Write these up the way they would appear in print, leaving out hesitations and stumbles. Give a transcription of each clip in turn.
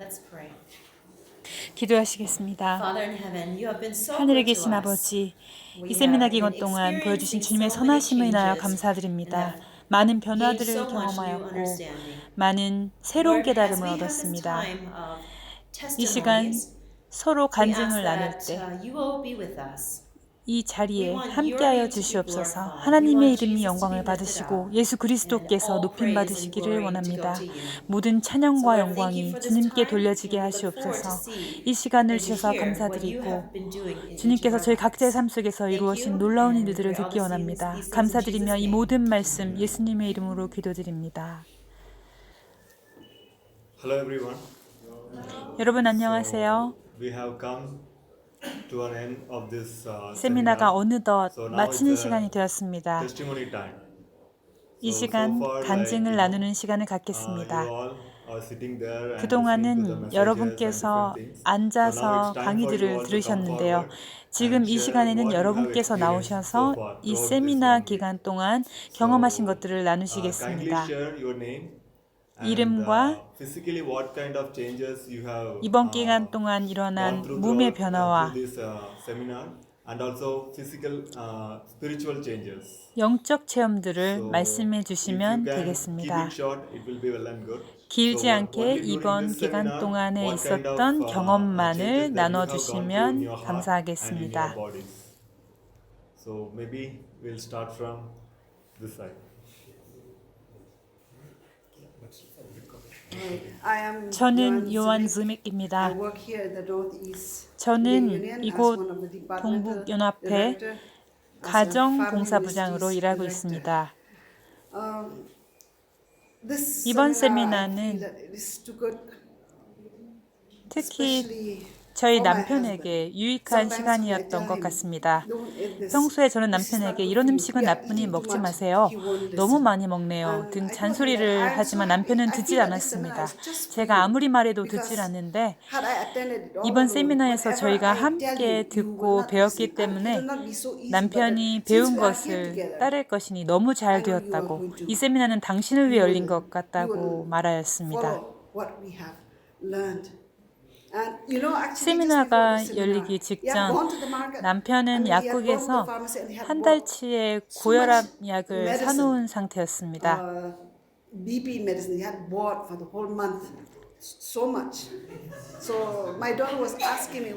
Let's pray. 기도하시겠습니다. Father in heaven, you have been so 하늘에 good to 계신 us. 아버지, 이 We 세미나 have 기간 been 동안 보여주신 experiencing 주님의 so many 선하심을 인하여 changes and 감사드립니다. have 많은 gained so 변화들을 much new 경험하였고 understanding. 많은 새로운 Lord, as 깨달음을 we have this 얻었습니다. time of 이 시간 testimonies, 서로 we ask 간증을 나눌 that 때 you will be with us. 이 We 자리에 want your 함께하여 name to be 주시옵소서. glorified. We 하나님의 want 이름이 Jesus to be 영광을 lifted 받으시고 up 예수 and 그리스도께서 all 높임 praise and 받으시기를 glory to go 원합니다. to you. 모든 So 찬양과 Lord, thank you 영광이 for this 주님께 time, 돌려지게 and we look forward to 하시옵소서. see 이 시간을 and to 주셔서 hear what you 감사드리고 have been doing in each of 주님께서 our 저희 각자의 삶 lives. 속에서 Thank 이루어진 you, 놀라운 and we 일들을 pray all 듣기 these 원합니다. things in 감사드리며 Jesus' 이 name. 모든 말씀 예수님의 이름으로 기도드립니다. Hello everyone. 여러분 안녕하세요. We have come to an end of this 세미나가 seminar. 어느덧 So now 마치는 it's 시간이 a 되었습니다. testimony time. 이 So 시간 far, 간증을 나누는 시간을 you 갖겠습니다. all are sitting there and listening to the 그동안은 messages and 여러분께서 different things. So now it's 앉아서 time for you 강의들을 all to come 들으셨는데요. forward 지금 and 이 share 시간에는 what you have 여러분께서 experienced so 나오셔서 far 이 throughout this 세미나 1 week. 기간 동안 So 경험하신 것들을 kindly 나누시겠습니다. share your name and 이름과 physically what kind of changes you have 이번 기간 동안 gone 일어난 through 몸의 through 변화와 this seminar and also physical spiritual changes. 영적 체험들을 So 말씀해 if you 주시면 can keep 되겠습니다. it short, it will be well and good. So 길지 않게 only during 이번 this 기간 seminar, 동안에 what kind of 있었던 경험만을 changes that you have gone through in 나눠주시면 your heart and in your 감사하겠습니다. bodies. So maybe we'll start from this side. 저는 요한 즈믹입니다. 저는 이곳 동북연합회 가정봉사부장으로 일하고 있습니다. 이번 세미나는 특히 저희 남편에게 유익한 시간이었던 것 같습니다. 평소에 저는 남편에게 이런 음식은 나쁘니 먹지 마세요. 너무 많이 먹네요. 등 잔소리를 하지만 남편은 듣질 않았습니다. 제가 아무리 말해도 듣질 않는데 이번 세미나에서 저희가 함께 듣고 배웠기 때문에 남편이 배운 것을 따를 것이니 너무 잘 되었다고, 이 세미나는 당신을 위해 열린 것 같다고 말하였습니다. 세미나가 열리기 직전 남편은 약국에서 한 달치의 고혈압 약을 사놓은 상태였습니다.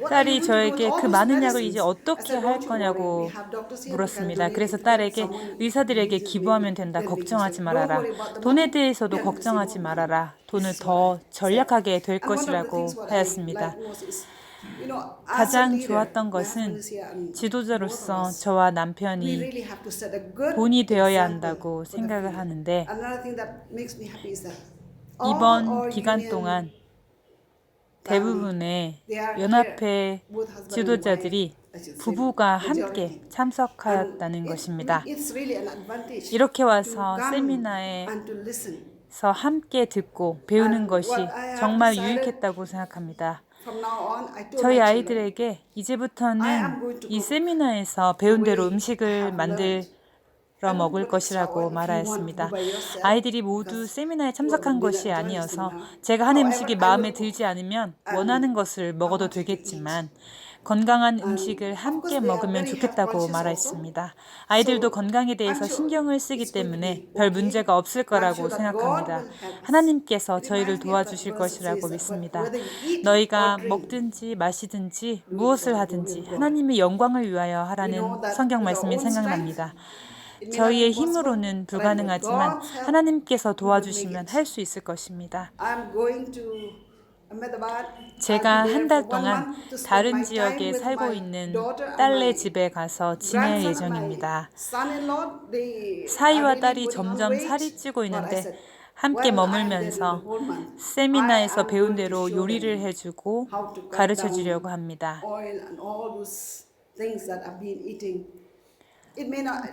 딸이 저에게 그 많은 약을 이제 어떻게 할 거냐고 물었습니다. 그래서 딸에게 의사들에게 기부하면 된다. 걱정하지 말아라. 돈에 대해서도 걱정하지 말아라. 돈을 더 전략하게 될 것이라고 하였습니다. 가장 좋았던 것은 지도자로서 저와 남편이 본이 되어야 한다고 생각을 하는데, 이번 기간 동안 대부분의 연합회 지도자들이 부부가 함께 참석하였다는 것입니다. 이렇게 와서 세미나에서 함께 듣고 배우는 것이 정말 유익했다고 생각합니다. 저희 아이들에게 이제부터는 이 세미나에서 배운 대로 음식을 만들어 먹을 것이라고 말하였습니다. 아이들이 모두 세미나에 참석한 것이 아니어서 제가 하는 음식이 마음에 들지 않으면 원하는 것을 먹어도 되겠지만 건강한 음식을 함께 먹으면 좋겠다고 말했습니다. 아이들도 건강에 대해서 신경을 쓰기 때문에 별 문제가 없을 거라고 생각합니다. 하나님께서 저희를 도와주실 것이라고 믿습니다. 너희가 먹든지 마시든지 무엇을 하든지 하나님의 영광을 위하여 하라는 성경 말씀이 생각납니다. 저희의 힘으로는 불가능하지만 하나님께서 도와주시면 할 수 있을 것입니다. 제가 한 달 동안 다른 지역에 살고 있는 딸네 집에 가서 지낼 예정입니다. 사위와 딸이 점점 살이 찌고 있는데 함께 머물면서 세미나에서 배운 대로 요리를 해주고 가르쳐 주려고 합니다.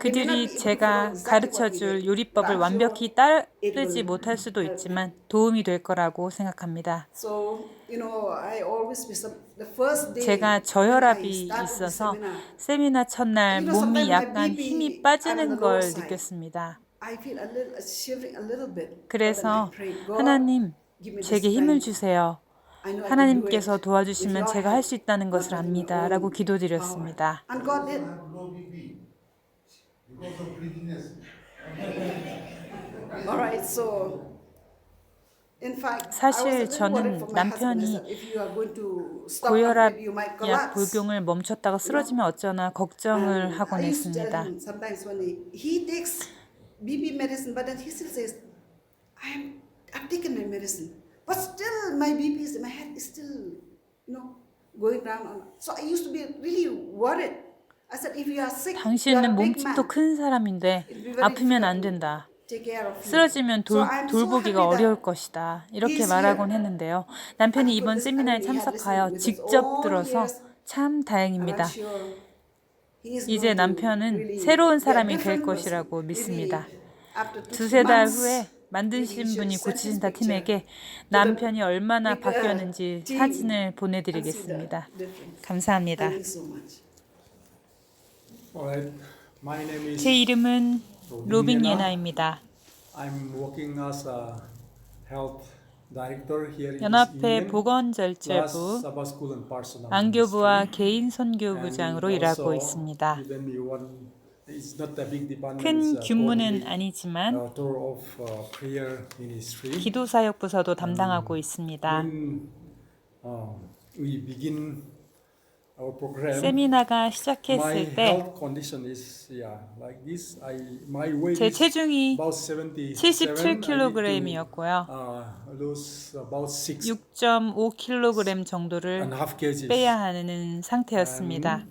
그들이 제가 가르쳐줄 요리법을 완벽히 따르지 못할 수도 있지만 도움이 될 거라고 생각합니다. 제가 저혈압이 있어서 세미나 첫날 몸이 약간 힘이 빠지는 걸 느꼈습니다. 그래서 하나님, 제게 힘을 주세요. 하나님께서 도와주시면 제가 할 수 있다는 것을 압니다. 라고 기도드렸습니다. And God did. low BP because of greediness. All right, so in fact, 사실 I was a little 저는 worried for my husband. I 남편이 said, if you are going to stop, maybe you might 고혈압약 collapse. 복용을 멈췄다가 쓰러지면 어쩌나 걱정을 And 하곤 I used to tell 했습니다. him sometimes when he takes BP medicine, but then he still says, I've taken my medicine, but still my BP is, my head is still, going down. So I used to be really worried. I said, if you are sick, you are 당신은 a big 몸집도 man. 큰 사람인데 아프면 안 된다. Take care of you. 쓰러지면 So I'm so 돌보기가 happy that 어려울 것이다. 이렇게 he's 말하곤 here. 했는데요. 남편이 And 이번 for this, 세미나에 I mean, he had 참석하여 listened with us 직접 all 들어서 years. 참 And I'm 다행입니다. sure he is 이제 going to 남편은 really 새로운 be a 사람이 될 different 것이라고 person. 믿습니다. Maybe after 2-3 두세 달 months, 후에 maybe 만드신 he should 분이 send his 고치신다 picture 팀에게 to the 남편이 얼마나 big, 바뀌었는지 team 사진을 and see the 보내드리겠습니다. difference. 감사합니다. Thank you so much. Alright, my name is 제 이름은 로빈 예나. 예나입니다. I'm working as a health director here in 연합회 this union, 보건절제부 plus Sabbath School and Personal 안교부와 Ministry. 개인 선교부장으로 And 일하고 also 있습니다. given me one, it's not a big department, 큰 it's a 규모는 coordinate, 아니지만 tour of prayer ministry. 기도사역 부서도 담당하고 있습니다. When we begin our program, 세미나가 my 시작했을 때 health condition is like this. My weight 제 is 체중이 about 77 77kg이었고요. lose about 6 6.5kg 정도를 and a half kgs. 빼야 하는 상태였습니다.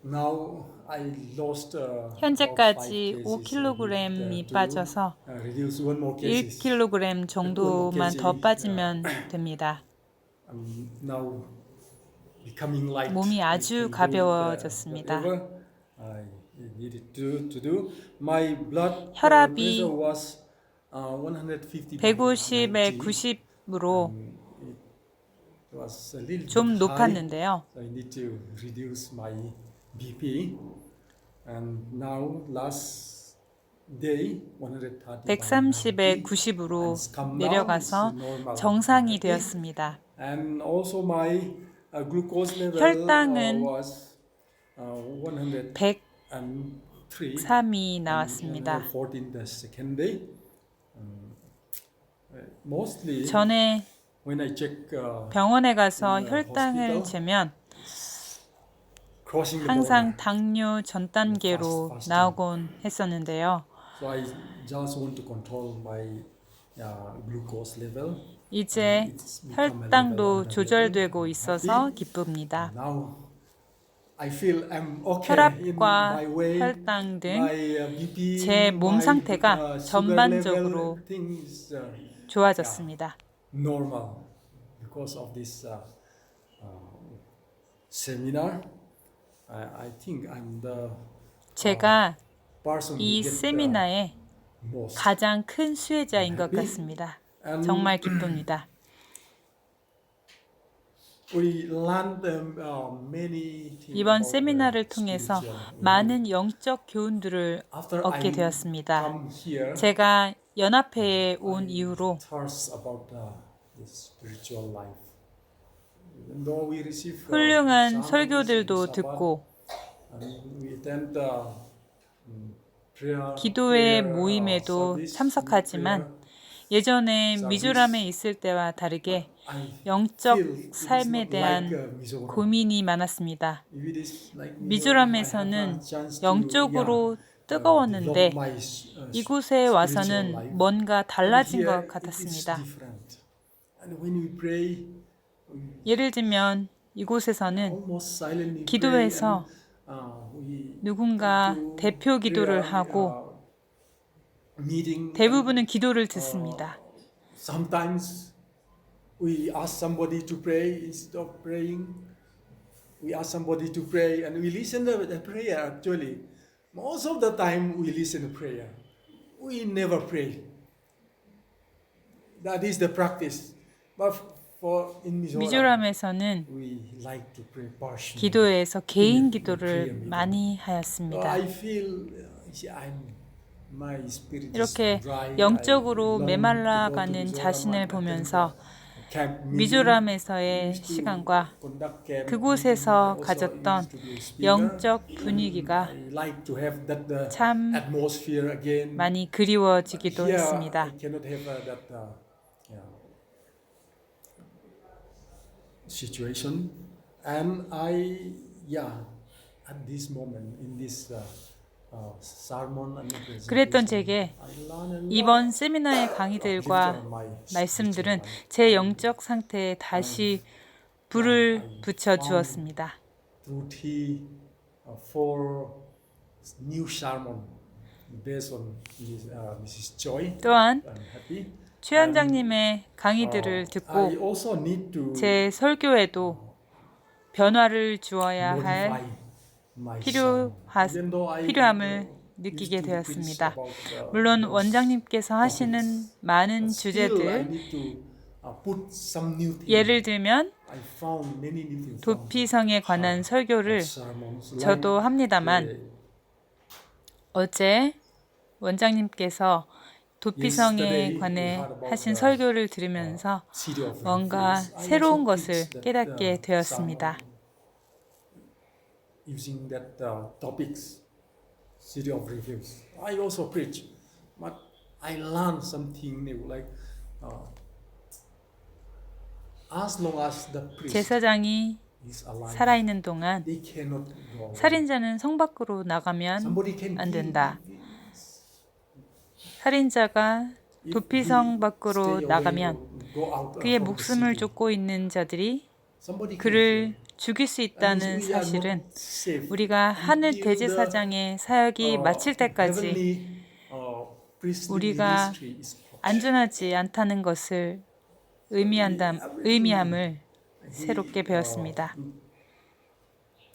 Now I lost 현재까지 5kg이 빠져서 reduce one more kgs. 1kg 정도만 더 빠지면 됩니다. Now becoming light. 몸이 아주 I can do 가벼워졌습니다. whatever I needed to do. My blood 혈압이 pressure was 150 150에 90. 90으로 It was a little 좀 bit high. 높았는데요. So I need to reduce my BP. And now last day 130에 90으로 내려가서 정상이 되었습니다. And also my glucose level 혈당은 was 103. 103이 나왔습니다. 14 the second day. Mostly 전에 when I check 병원에 가서 in the 혈당을 hospital, 재면 crossing the 항상 border. 당뇨 전 단계로 Fasting. 나오곤 했었는데요. So I just want to control my glucose level. 이제 혈당도 조절되고 있어서 기쁩니다. Now I feel I'm okay in 혈압과 my way. 혈당 등 My BP, 제 몸 my, 상태가 sugar 전반적으로 level, things 좋아졌습니다. normal because of this seminar. I think I'm the 제가 person 이 who get 세미나의 most. 가장 큰 수혜자인 것 같습니다. And 정말 기쁩니다. we learned many things 이번 about 세미나를 the 통해서 spiritual 많은 영적 교훈들을 After 얻게 I 되었습니다. come here, 제가 연합회에 온 이후로 thoughts about the spiritual life. Even though we receive 훌륭한 sermons 설교들도 in Sabbath, 듣고 and we attend prayer, 기도회 prayer, 모임에도 service, 참석하지만 prayer, 예전에 미조람에 있을 때와 다르게 I 영적 feel it is 삶에 not 대한 like, Mizoram. 고민이 많았습니다. If it is like 미조람에서는 Mizoram, I have a chance to, 영적으로 뜨거웠는데 develop my, 이곳에 spiritual 와서는 life. 뭔가 달라진 Here 것 it is 같았습니다. different. And when we pray, 예를 들면 이곳에서는 almost silently 기도해서 pray and, we 누군가 do 대표 기도를 prayer, 하고 meeting. 대부분은 기도를 듣습니다. Sometimes we ask somebody to pray instead of praying. We ask somebody to pray and we listen to the prayer actually. Most of the time we listen to prayer. We never pray. That is the practice. But for in 미조람에서는 we like to pray partially. 기도에서 개인 in 기도를 prayer meeting. 많이 So 하였습니다. I feel I'm my spirit is 이렇게 dry. 영적으로 I long 메말라가는 to go to 자신을 Mizoram, 보면서 camp meeting. 미조람에서의 Used to 시간과 conduct camp 그곳에서 meeting. I also 가졌던 used to be a speaker. 영적 분위기가 I like to have that 참 atmosphere again. 많이 그리워지기도 Here, 했습니다. I cannot have that situation, and at this moment in this sermon and 그랬던 presentation, 제게 I learn a lot 이번 세미나의 of 강의들과 different my 말씀들은 spiritual life. 제 영적 상태에 다시 불을 붙여 주었습니다. Through tea, for new sermon based on Mrs. Joy. 또한 I'm happy. 최 원장님의 강의들을 I 듣고 also need to 제 설교에도 변화를 주어야 할 modify my sermon. Even though I 필요함을 used 느끼게 to preach 되었습니다. about, 물론 those 원장님께서 하시는 많은 still I 주제들, need to put some new things. 예를 들면 I found many new things from 도피성에 관한 설교를 sermons. 저도 Like, 합니다만 어제 원장님께서 도피성에 관해 하신 설교를 들으면서 City of 뭔가 Refuge. I 새로운 also 것을 preach that, 깨닫게 되었습니다. sermon using that topics, City of Refuge. I also preach, but I learned something new. Like as long as the priest 제사장이 is alive, 살아있는 동안 they cannot go. 살인자는 성 밖으로 나가면 Somebody can 안 kill 된다. him. 살인자가 If 도피성 he 밖으로 stay away 나가면 or go out 그의 from the 목숨을 city, 쫓고 있는 자들이 somebody can 그를 kill. 죽일 수 That 있다는 means we are 사실은 not safe 우리가 하늘 until the, 대제사장의 사역이 마칠 때까지 heavenly, priestly 우리가 ministry is complete. 안전하지 않다는 것을 의미함을 새롭게 배웠습니다.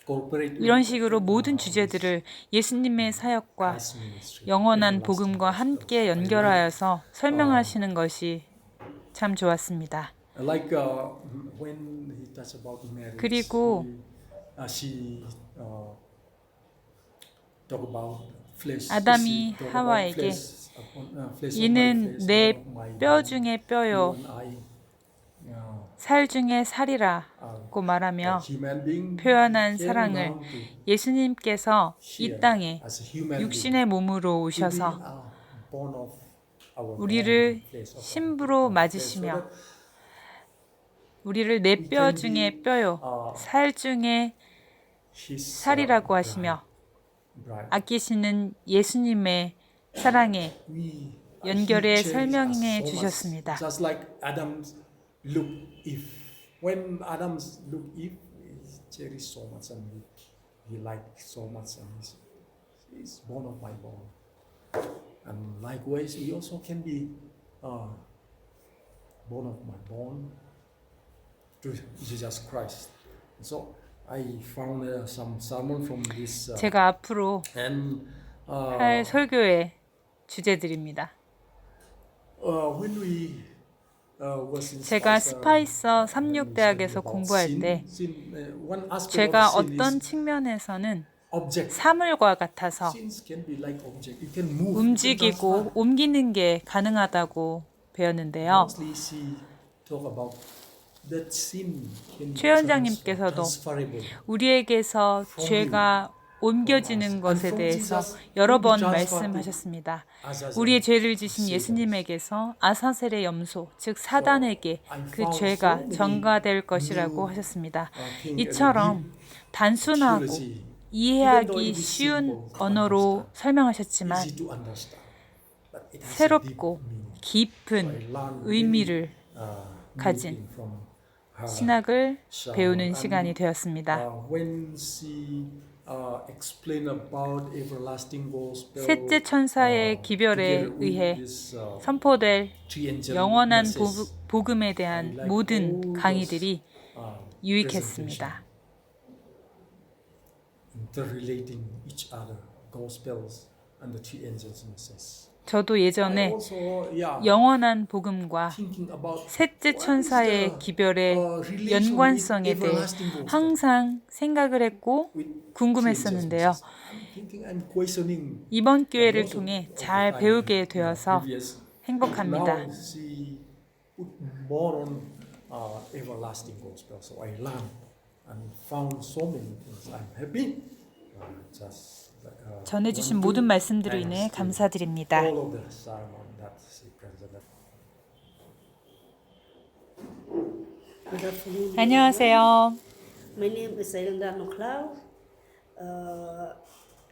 Cooperate 이런 with 식으로 모든 주제들을 예수님의 사역과 Christ's ministry, 영원한 everlasting 복음과 gospel. 함께 연결하여서 설명하시는 것이 참 좋았습니다. Like when he touched about marriage, 그리고 she talk about flesh. 아담이 she talk about 하와에게 flesh upon, flesh of my 이는 flesh, 내 blood of my 뼈 bone. 중에 You 뼈요 and I, 살 중에 살이라고 말하며 human being, 표현한 came 사랑을 down to 예수님께서 share 이 땅에 as a human being. 육신의 몸으로 To be, 오셔서 born of our 우리를 bone, flesh of our 신부로 flesh, 맞으시며 so that 우리를 내 뼈 중에 뼈요 살 중에 his, 살이라고 하시며 bride. 아끼시는 예수님의 사랑에 We 연결해 he cherished us 설명해 so much. 주셨습니다. Just like Adam's look Eve. When Adam's look Eve, he cherished so much and he liked so much and he's bone of my bone. And likewise, we also can be bone of my bone to Jesus Christ. So I found some sermon from this 제가 앞으로 and 할 설교의 주제들입니다. when we was in 제가 Spicer, 스파이서 36대학에서 about 공부할 sin, 때 one aspect 제가 of sin 어떤 is 측면에서는 object. 사물과 같아서 Sins can be like object. You can move. 움직이고 옮기는 게 가능하다고 배웠는데요. Mostly she talk about that sin can be 최 원장님께서도 transferable. 우리에게서 죄가 옮겨지는 것에 대해서 여러 번 말씀하셨습니다. 우리의 죄를 지신 예수님에게서 아사셀의 염소, 즉 사단에게 그 죄가 전가될 것이라고 하셨습니다. 이처럼 단순하고 이해하기 쉬운 언어로 설명하셨지만 Easy to understand. But it has a deep 새롭고 meaning. 깊은 I learned 의미를 new 가진 thing from her. 신학을 배우는 시간이 되었습니다. When she explain about everlasting gospel, 셋째 천사의 기별에 together with 의해 this, 선포될 three angel 영원한 message, 복음에 대한 모든 강의들이 유익했습니다. interrelating each other, gospels and the three angels' message. 저도 I 예전에 also, yeah, 영원한 복음과 thinking about 셋째 what is 천사의 the, 기별의 relation 연관성에 with 대해 everlasting gospel 항상 생각을 했고 with 궁금했었는데요. three angels' message. I'm thinking and questioning. 이번 기회를 통해 잘 배우게 되어서 Previous. 행복합니다. Now she put more on everlasting gospel. So I learned and found so many things. I'm happy. 전해주신 모든 말씀들로 인해 감사드립니다. All of the sermon that she presented. Good afternoon. 안녕하세요. My name is Aylinda Noclau.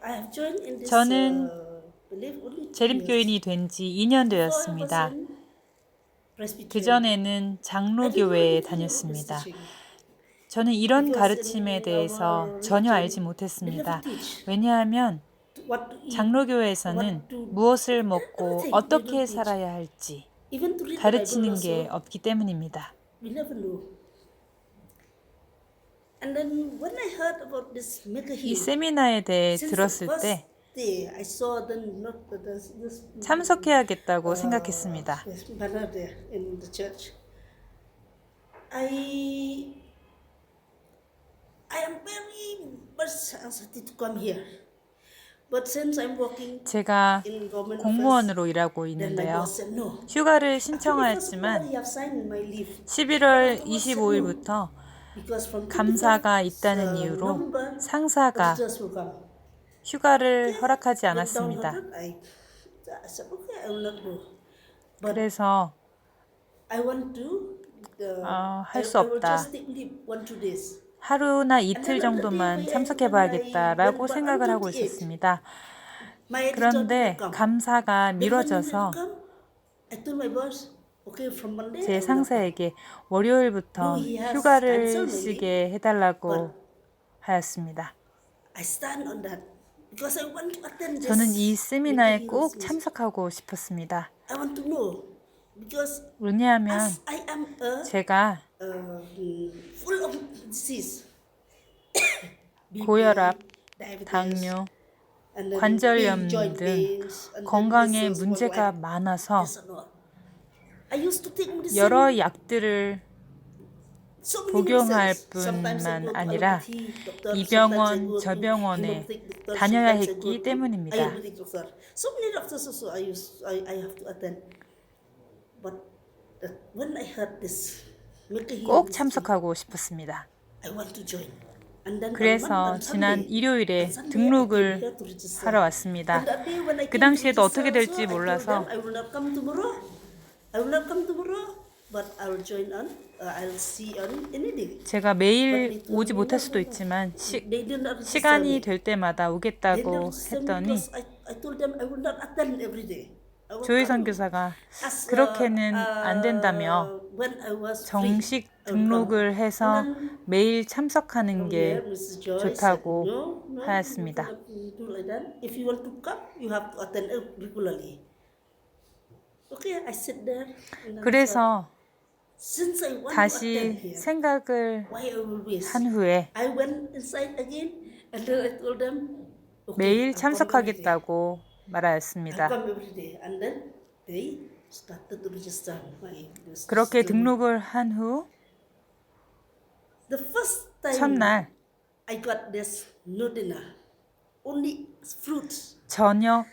I have joined in this 저는 belief only 2 재림교인이 된 지 2년 되었습니다. 그전에는 장로교회에 다녔습니다. 저는 이런 가르침에 대해서 전혀 알지 못했습니다. 왜냐하면 장로교회에서는 무엇을 먹고 어떻게 살아야 할지 가르치는 게 없기 때문입니다. We never know. And then when I heard about this mega 이 heal, 세미나에 대해 since the 들었을 first 때 day I saw this 참석해야겠다고 생각했습니다. this banner there in the church. I am very much excited to come here. But since I'm working 제가 in government 공무원으로 일하고 office, then my 있는데요. boss said no. 휴가를 First of all, 신청하였지만 you have signed my leave. 11월 25일부터 Because from 감사가 있다는 25th 이유로 November, 상사가 visitors will come. 휴가를 허락하지 Look down 않았습니다. on it, I said, okay, I will not go. But 그래서 I want to. 할 수 I will 없다. just take leave 1-2 days. 하루나 이틀 정도만 참석해봐야겠다라고 생각을 하고 있었습니다. My editor 그런데 did not come. 감사가 But when he 미뤄져서 didn't come, I told my boss, okay, from Monday. I 제 will not 상사에게 월요일부터 휴가를 쓰게 해달라고 하였습니다. come. I stand on that because I want to attend this. 저는 이 세미나에 meeting 꼭 with 참석하고 싶었습니다. I want to know because 왜냐하면 as I am 제가 full of disease, 고혈압, diabetes, 당뇨, and then 관절염 joint 등 pains, and then 건강에 measles, 문제가 worldwide. 많아서 Yes or no? I used to take medicine, 여러 약들을 so many 복용할 medicines. Sometimes I 뿐만 go to 아니라 allopathy doctor, 이 sometimes I 병원, go 저 to 병원에 hemolytic doctor, 다녀야 sometimes I 했기 go to 때문입니다. Ayurvedic doctor. So many doctors also I have to attend. But when I heard this, 꼭 참석하고 싶었습니다. I want to join. And then 그래서 on 지난 Sunday, 일요일에 on Sunday I came 등록을 here to register. 하러 왔습니다. And that day when I 그 came to 당시에도 register 어떻게 될지 also, I told 몰라서 them I will not come tomorrow. I will not come tomorrow, but I will join on. I'll see on any day. 제가 매일 오지 못할 수도 있지만 They did not register 시간이 me. 될 때마다 They did not 오겠다고 register me 했더니 because I told them I will not attend every day. I will 조희 come. 선교사가 As, 그렇게는 안 된다며 when I was 정식 free, I will come. 등록을 해서 And then 매일 참석하는 게 There, Mrs. Joy 좋다고 said, no, 하였습니다. you cannot do like that. If you want to come, you have to attend regularly. Okay, I sit there. And then 그래서 since I want to attend 다시 here, 생각을 why I will waste? 한 후에 I went inside again, and then I told them, okay, 매일 I'll come every day. 참석하겠다고 I'll 말하였습니다. come every day, and then they started to register this 그렇게 system. 등록을 한 후 The first time 첫날 I got this no dinner, only fruits. 저녁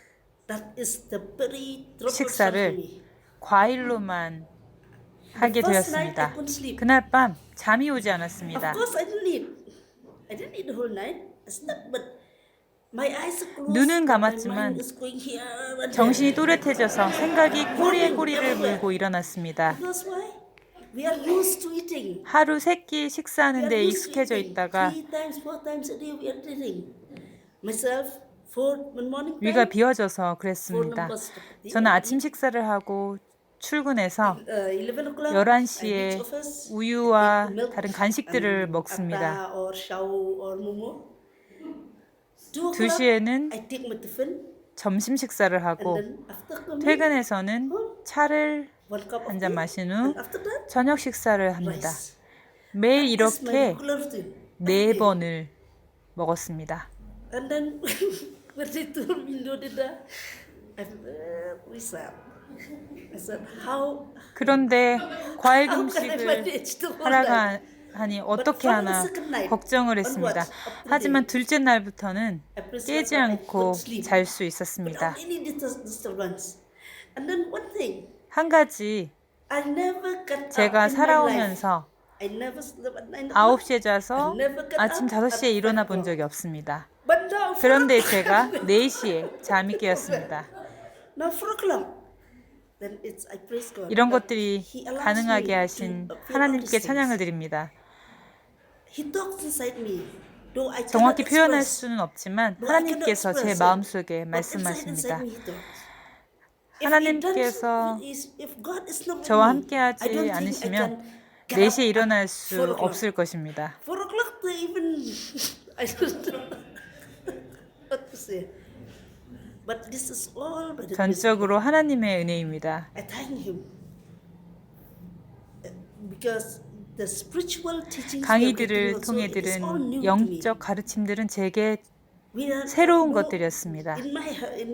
That is the very troublesome for 식사를 me. 과일로만 하게 The first night I 되었습니다. couldn't sleep. 그날 밤 잠이 오지 Of 않았습니다. course I didn't eat the whole night. I slept, but my eyes are closed. 눈은 but my 감았지만 mind is going here and 정신이 there. 또렷해져서 생각이 꼬리에 꼬리를 물고 일어났습니다. Because why? We are used to eating. 하루 3끼 식사하는 We 데 are used to 익숙해져 eating. 있다가 3 times, 4 times a day we are eating. Myself, for morning 위가 time, 비어져서 그랬습니다. 저는 아침 식사를 하고 출근해서 11 o'clock, 11시에 I reach office, 우유와 I take milk 다른 간식들을 and 먹습니다. atta or shawu or mumu. 2 o'clock, 2시에는 I take my tiffin, 점심 식사를 and 하고 then after coming, 퇴근해서는 차를 1 cup of 한 잔 tea, 마신 후 and after that, 저녁 식사를 합니다. rice. 매일 That's my 이렇게 regular routine. 4번을 먹었습니다. And then when they told me no dinner, I'm very sad. I said, how 그런데 과일 can I 금식을 manage to hold that? 하니 어떻게 하나 걱정을 했습니다. 하지만 둘째 날부터는 깨지 않고 잘 수 있었습니다. without any disturbance. And then one thing, 한 가지 I never got up 제가 in my life. 살아오면서 I never slept at 9 o'clock. 9시에 자서 아침 5시에 일어나 본 적이 없습니다. But now, 그런데 제가 4시에 잠이 깨었습니다. now 4 o'clock. Then it's I praise God. 이런 that 것들이 He allows 가능하게 me 하신 to feel all 하나님께 these things. 찬양을 드립니다. He talks inside me. Though I 정확히 cannot 표현할 express, 수는 없지만 though I cannot 하나님께서 제 express it, 마음속에 but 말씀하십니다. inside me he talks. If he 하나님께서 doesn't- if God is not with 저와 me, I 함께하지 don't think I 않으시면 can get 4시에 up 일어날 at 수 4 o'clock. 없을 것입니다. 4 o'clock to even I don't know what to say. But this is all by the grace of God. 전적으로 하나님의 은혜입니다. I thank Him because the spiritual teachings we are 강의들을 getting also, 통해 it is all 들은 new to me. 영적 가르침들은 제게 We are- 새로운 though 것들이었습니다. in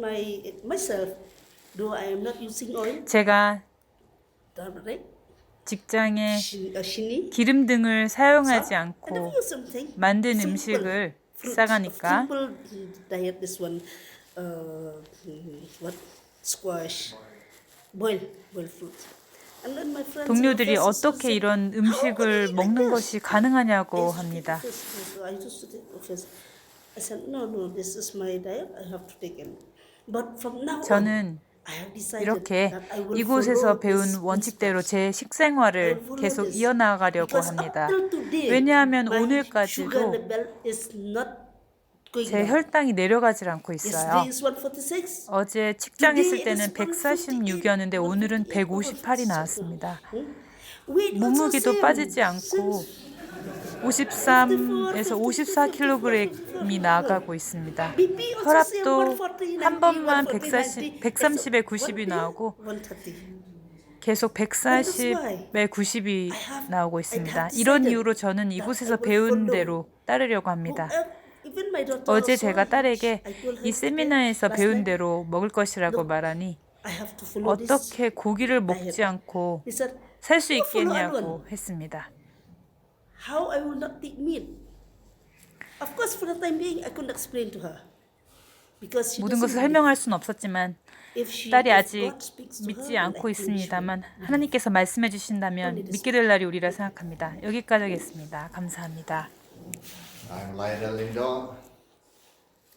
myself, though I am not using oil, 제가 right? 직장에 Shini, 기름 등을 사용하지 I never 않고 use something 만든 simple. 음식을 Fruits, 싸가니까 simple diet. This one, what squash, boil fruits. And then my friends 동료들이 and professors 어떻게 said, 이런 "How can you 음식을 eat 먹는 like 것이 this?" 가능하냐고 I used to 합니다. take offense. I used to take offense. I said, no, this is my diet. I have to take it. But from now on, 저는 I have decided 이렇게 that I will 이곳에서 follow 배운 this 원칙대로 principles. 제 식생활을 계속 이어나가려고 Because 합니다. up till today, 왜냐하면 my sugar 오늘까지도 level is not going 제 down. 혈당이 내려가질 않고 Yesterday 있어요. is 146. 어제 측정했을 Today it 때는 is 146이었는데 오늘은 158이 나왔습니다. Weight also 몸무게도 same. 빠지지 않고 53에서 54kg이 나가고 있습니다. BP also 혈압도 same, 140, 한 90, 번만 140, 130에 90이 나오고 130. 계속 140에 90이 나오고 있습니다. 이런 이유로 저는 이곳에서 배운 대로 따르려고 합니다. Even my daughter 어제 also, 제가 딸에게 I told her 이 세미나에서 last 배운 night, 대로 먹을 것이라고 말하니 I have to follow this. 어떻게 고기를 먹지 않고 He said, 살 수 "You follow 있겠냐고 Arun. 했습니다. How I will not take meat? Of course, for the time being, I couldn't explain to her because she 모든 doesn't 것을 believe. 설명할 수는 없었지만 If she, 딸이 if 아직 God speaks to 믿지 her, 않고 then I think she will. 있습니다만 하나님께서 말씀해 주신다면 믿게 될 날이 오리라 생각합니다. 여기까지 하겠습니다. 감사합니다. I'm Lionel Lindor,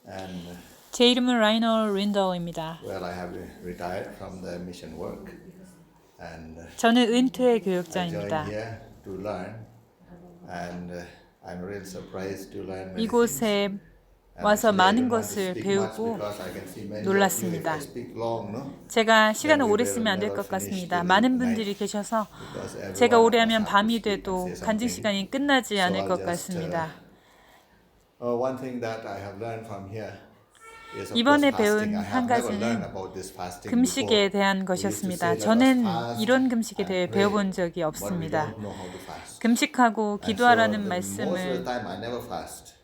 and 제 이름은 라이너 린더입니다. well, I have retired from the mission work, and 저는 은퇴 I joined 교육자입니다. here to learn, and I'm really surprised to learn many 이곳에 things. 와서 And 많은 I don't want to 것을 speak 배우고 much because I can see many of you, 놀랐습니다. if I speak long, no? 제가 시간을 Then we 오래 will 쓰면 안 될 never 것 finish 같습니다. till 많은 night. 분들이 계셔서 Because everyone 제가 오래 of us 하면 have to 밤이 speak and 돼도 say 간증 something. 시간이 끝나지 So 않을 I'll 것 just, 같습니다. One thing that I have learned from here is of 이번에 course fasting. 배운 I 한 have never 가지는 learned about this fasting 금식에 before. 대한 We used to 것이었습니다. say, "Let us 저는 fast 이런 금식에 and 대해 pray," 배워본 적이 but we 없습니다. don't know how to fast. 금식하고 And so 기도하라는 most of the 말씀을 time I never fast.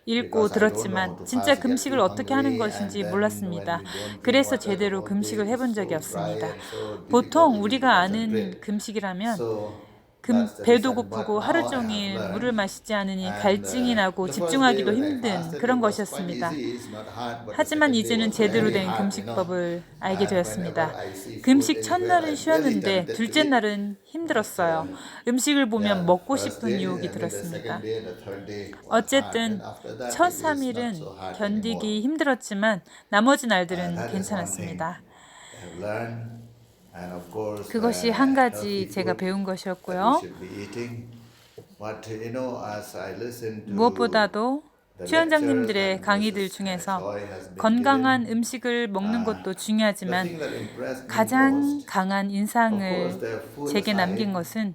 읽고 Because I don't know how 들었지만 to 진짜 fast, get 금식을 too 어떻게 하는 hungry, 것인지 and then 몰랐습니다. when we don't drink 그래서 water 제대로 for a 금식을 day, 해본 it's 적이 so 없습니다. dry and so difficult 보통 to 우리가 아는 concentrate. 금식이라면 So 금, that's the 배도 reason. But 고프고 now 하루 I have 종일 learned. 물을 마시지 않으니 And, 갈증이 나고 the first 집중하기도 day when I 힘든 fasted, 그런 it was quite 것이었습니다. easy, it's not hard, but the 하지만 second day 이제는 was 제대로 very 된 hard, 금식법을 알게 And 되었습니다. whenever I see food 금식 anywhere, 첫날은 I'm 쉬었는데 very tempted 둘째 to eat. 날은 힘들었어요. 음식을 보면 Yeah, 먹고 first 싶은 day, 유혹이 and then the 들었습니다. second day, the third day was hard, 어쨌든 and after that 첫 it is 3일은 not so hard 견디기 anymore. 힘들었지만 나머지 날들은 That is one thing 괜찮았습니다. I have learned, and of course, 그것이 한 가지 healthy 제가 food 배운 that we 것이었고요. should be eating. But you know, as I listen to 무엇보다도 the 최원장님들의 lectures and 강의들 Mrs. 중에서 Joy has been 건강한 given, 음식을 먹는 것도 the 중요하지만 thing that impressed me 가장 most, 강한 of 인상을 course, the food 제게 남긴 aside, 것은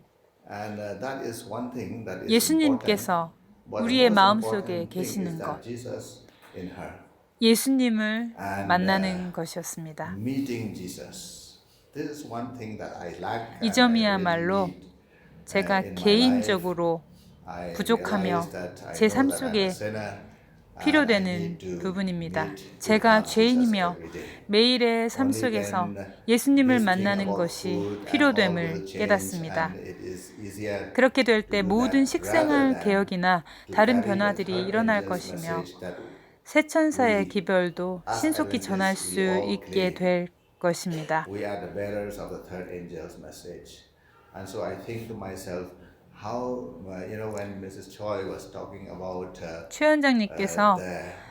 and that is one thing that is 예수님께서 important. But the 우리의 most 마음속에 important thing 계시는 is 것, that Jesus in her, 예수님을 And, 만나는 것이었습니다. meeting Jesus. This is one thing that I lack. 이 and I 점이야말로 really need. 제가 in my 개인적으로 I 부족하며 realize that I 제 삶 know that I'm 속에 a sinner, 필요되는 부분입니다. 제가 죄인이며 매일의 삶 속에서 예수님을 만나는 것이 필요됨을 깨닫습니다. 그렇게 될 때 모든 식생활 개혁이나 다른 변화들이 일어날 것이며 새 천사의 기별도 신속히 전할 수 있게 될 것입니다. We are the bearers of the third angel's message. And so I think to myself, how, when Mrs. Choi was talking about 최 원장님께서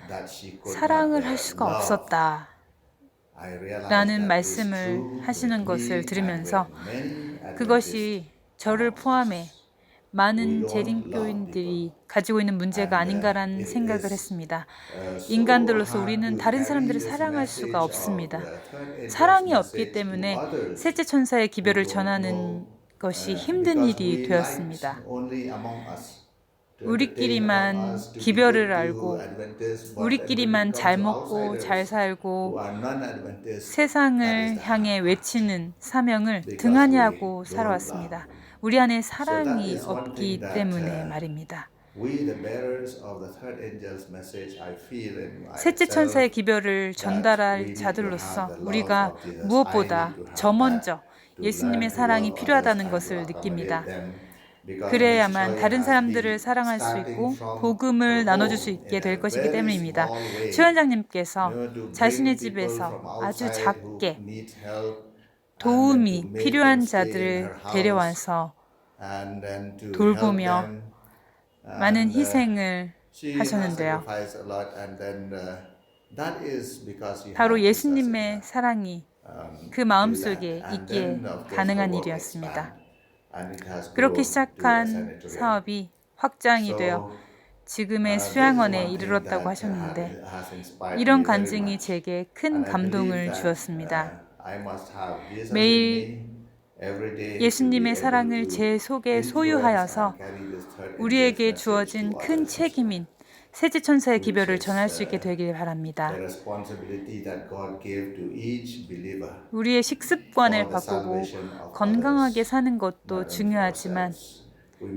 that she could 사랑을 not 할 수가 love, 없었다 I realized 라는 that is 말씀을 true 하시는 with 것을 me 들으면서 and with many Adventists. 그것이 저를 포함해 많은 재림교인들이 가지고 있는 문제가 아닌가라는 생각을 했습니다. 인간들로서 우리는 다른 사람들을 사랑할 수가 없습니다. 사랑이 없기 때문에 셋째 천사의 기별을 전하는 것이 힘든 일이 되었습니다. 우리끼리만 기별을 알고 우리끼리만 잘 먹고 잘 살고 세상을 향해 외치는 사명을 등한히 하고 살아왔습니다. 우리 안에 사랑이 없기 때문에 말입니다. 셋째 천사의 기별을 전달할 자들로서 우리가 무엇보다 저 먼저 예수님의 사랑이 필요하다는 것을 느낍니다. 그래야만 다른 사람들을 사랑할 수 있고 복음을 나눠줄 수 있게 될 것이기 때문입니다. 최 원장님께서 자신의 집에서 아주 작게 도움이 필요한 자들을 데려와서 돌보며 많은 희생을 하셨는데요. 바로 예수님의 사랑이 그 마음속에 있기에 가능한 일이었습니다. 그렇게 시작한 사업이 확장이 되어 지금의 수양원에 이르렀다고 하셨는데 이런 간증이 제게 큰 감동을 주었습니다. 매일 예수님의 사랑을 제 속에 소유하여서 우리에게 주어진 큰 책임인 셋째 천사의 기별을 전할 수 있게 되길 바랍니다. 우리의 식습관을 바꾸고 건강하게 사는 것도 중요하지만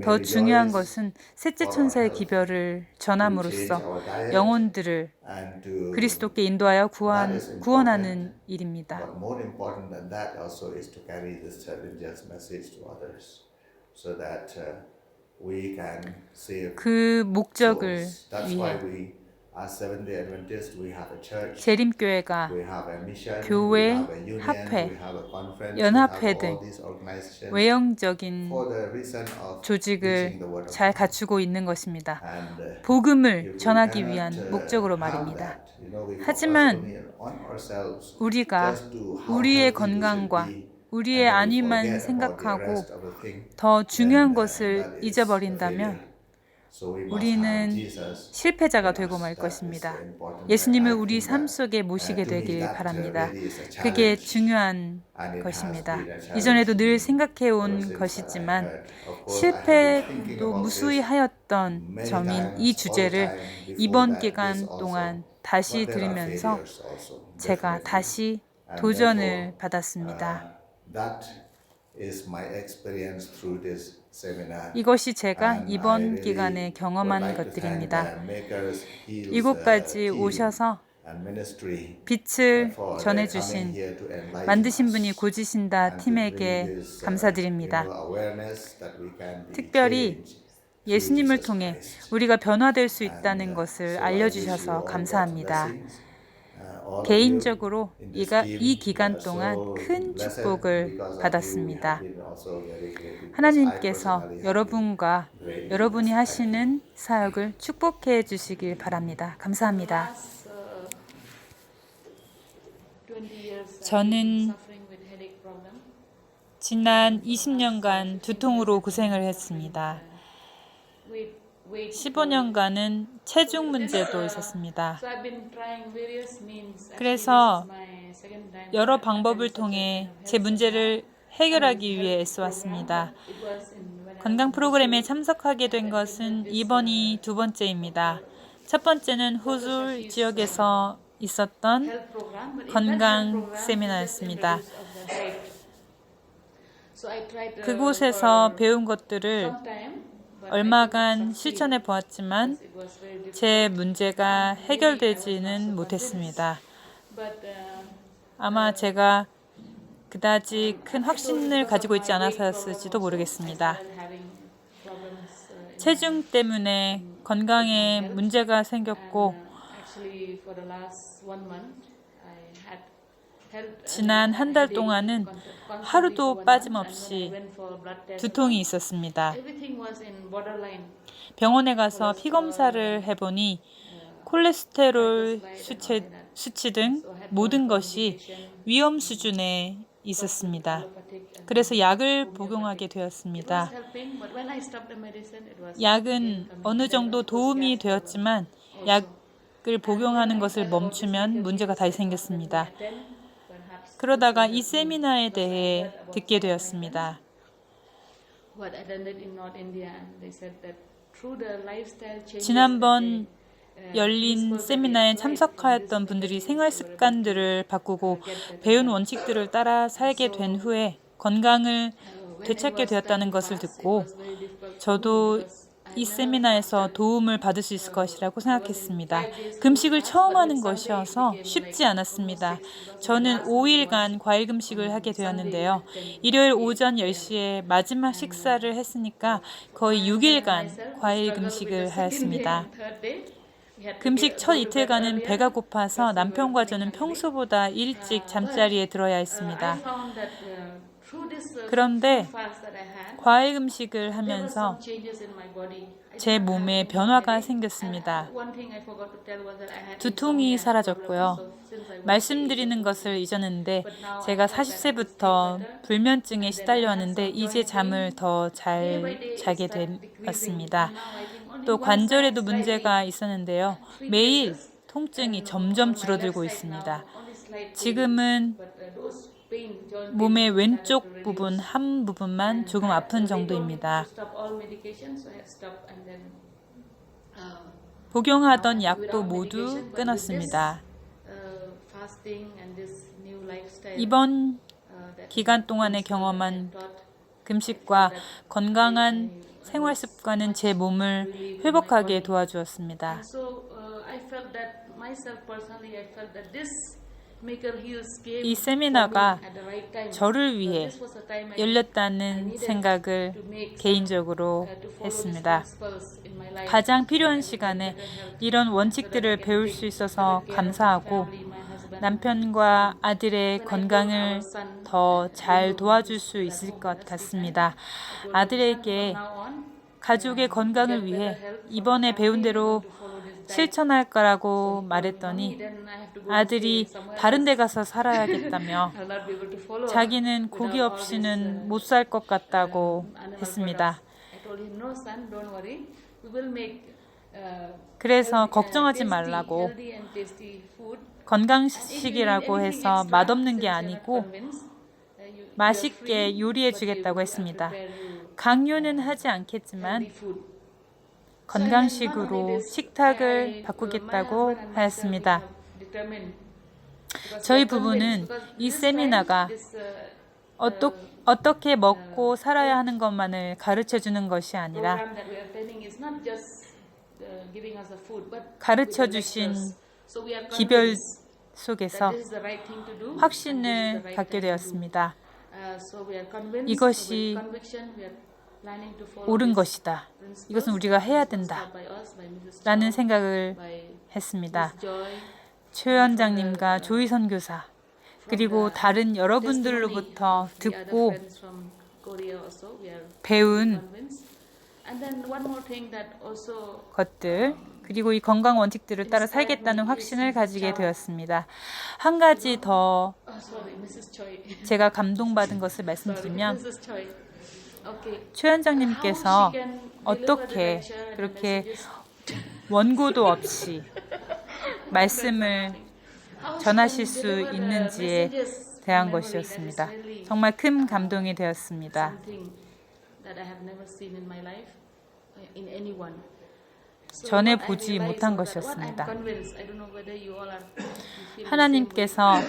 더 중요한 것은 셋째 천사의 기별을 전함으로써 영혼들을 그리스도께 인도하여 구원하는 일입니다. 그 목적을 위해 재림교회가 교회, 합회, 연합회 등 외형적인 조직을 잘 갖추고 있는 것입니다. 복음을 전하기 위한 목적으로 말입니다. 하지만 우리가 우리의 건강과 우리의 안위만 생각하고 더 중요한 것을 잊어버린다면 우리는 실패자가 되고 말 것입니다. 예수님을 우리 삶 속에 모시게 되길 바랍니다. 그게 중요한 것입니다. 이전에도 늘 생각해온 것이지만 실패도 무수히 하였던 점인 이 주제를 이번 기간 동안 다시 들으면서 제가 다시 도전을 받았습니다. 이것이 제가 이번 기간에 경험한 것들입니다. 이곳까지 오셔서 빛을 전해주신 만드신 분이 고지신다 팀에게 감사드립니다. 특별히 예수님을 통해 우리가 변화될 수 있다는 것을 알려주셔서 감사합니다. 개인적으로 이 기간 동안 큰 축복을 받았습니다. 하나님께서 여러분과 여러분이 하시는 사역을 축복해 주시길 바랍니다. 감사합니다. 저는 지난 20년간 두통으로 고생을 했습니다. 15년간은 체중 문제도 있었습니다. 그래서 여러 방법을 통해 제 문제를 해결하기 위해 애써왔습니다. 건강 프로그램에 참석하게 된 것은 이번이 두 번째입니다. 첫 번째는 호주 지역에서 있었던 건강 세미나였습니다. 그곳에서 배운 것들을 얼마간 실천해 보았지만 제 문제가 해결되지는 못했습니다. 아마 제가 그다지 큰 확신을 가지고 있지 않아서였을지도 모르겠습니다. 체중 때문에 건강에 문제가 생겼고 지난 한 달 동안은 하루도 빠짐없이 두통이 있었습니다. 병원에 가서 피 검사를 해보니 콜레스테롤 수치 등 모든 것이 위험 수준에 있었습니다. 그래서 약을 복용하게 되었습니다. 약은 어느 정도 도움이 되었지만 약을 복용하는 것을 멈추면 문제가 다시 생겼습니다. 그러다가 이 세미나에 대해 듣게 되었습니다. 지난번 열린 세미나에 참석하였던 분들이 생활 습관들을 바꾸고 배운 원칙들을 따라 살게 된 후에 건강을 되찾게 되었다는 것을 듣고 저도 이 세미나에서 도움을 받을 수 있을 것이라고 생각했습니다. 금식을 처음 하는 것이어서 쉽지 않았습니다. 저는 5일간 과일 금식을 하게 되었는데요. 일요일 오전 10시에 마지막 식사를 했으니까 거의 6일간 과일 금식을 하였습니다. 금식 첫 이틀간은 배가 고파서 남편과 저는 평소보다 일찍 잠자리에 들어야 했습니다. 그런데 과일 금식을 하면서 제 몸에 변화가 생겼습니다. 두통이 사라졌고요. 말씀드리는 것을 잊었는데 제가 40세부터 불면증에 시달려 왔는데 이제 잠을 더 잘 자게 되었습니다. 또 관절에도 문제가 있었는데요. 매일 통증이 점점 줄어들고 있습니다. 지금은 몸의 왼쪽 부분 한 부분만 조금 아픈 정도입니다. 복용하던 약도 모두 끊었습니다. 이번 기간 동안에 경험한 금식과 건강한 생활 습관은 제 몸을 회복하게 도와주었습니다. 이 세미나가 저를 위해 열렸다는 생각을 개인적으로 했습니다. 가장 필요한 시간에 이런 원칙들을 배울 수 있어서 감사하고 남편과 아들의 건강을 더 잘 도와줄 수 있을 것 같습니다. 아들에게 가족의 건강을 위해 이번에 배운 대로 실천할 거라고 말했더니 아들이 다른 데 가서 살아야겠다며 자기는 고기 없이는 못 살 것 같다고 했습니다. 그래서 걱정하지 말라고 건강식이라고 해서 맛없는 게 아니고 맛있게 요리해 주겠다고 했습니다. 강요는 하지 않겠지만 건강식으로 식탁을 바꾸겠다고 하였습니다. 저희 부부는 이 세미나가 어떻게 먹고 살아야 하는 것만을 가르쳐 주는 것이 아니라 가르쳐 주신 기별 속에서 확신을 갖게 되었습니다. 이것이 옳은 것이다. 이것은 우리가 해야 된다. 라는 생각을 했습니다. 최 원장님과 조희 선교사 그리고 다른 여러분들로부터 듣고 배운 것들 그리고 이 건강 원칙들을 따라 살겠다는 확신을 가지게 되었습니다. 한 가지 더 제가 감동받은 것을 말씀드리면 최 원장님께서 어떻게 그렇게 원고도 없이 말씀을 전하실 수 있는지에 대한 것이었습니다. 정말 큰 감동이 되었습니다. 전에 보지 못한 것이었습니다. 하나님께서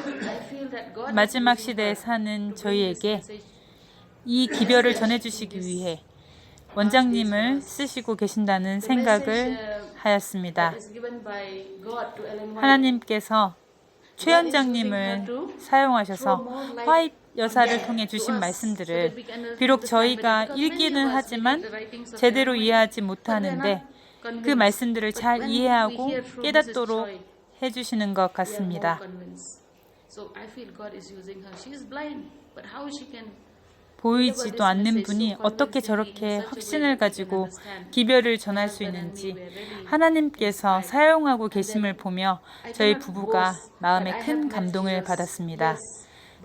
마지막 시대에 사는 저희에게 이 기별을 전해주시기 위해 원장님을 쓰시고 계신다는 생각을 하였습니다. 하나님께서 최 원장님을 사용하셔서 화이트 여사를 통해 주신 말씀들을 비록 저희가 읽기는 하지만 제대로 이해하지 못하는데 그 말씀들을 잘 이해하고 깨닫도록 해주시는 것 같습니다. 보이지도 않는 분이 어떻게 저렇게 확신을 가지고 기별을 전할 수 있는지 하나님께서 사용하고 계심을 보며 저희 부부가 마음에 큰 감동을 받았습니다.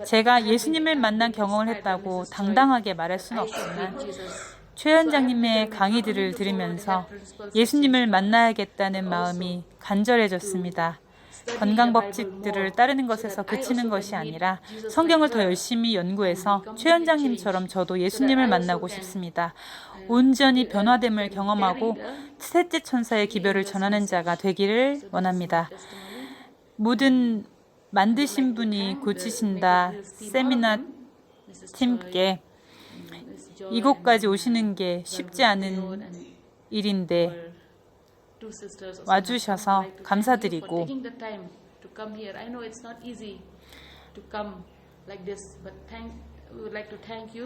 제가 예수님을 만난 경험을 했다고 당당하게 말할 수는 없지만 최 원장님의 강의들을 들으면서 예수님을 만나야겠다는 마음이 간절해졌습니다. 건강법칙들을 따르는 것에서 그치는 것이 아니라 성경을 더 열심히 연구해서 최 원장님처럼 저도 예수님을 만나고 싶습니다. 온전히 변화됨을 경험하고 셋째 천사의 기별을 전하는 자가 되기를 원합니다. 모든 만드신 분이 고치신다 세미나 팀께 이곳까지 오시는 게 쉽지 않은 일인데 와주셔서 감사드리고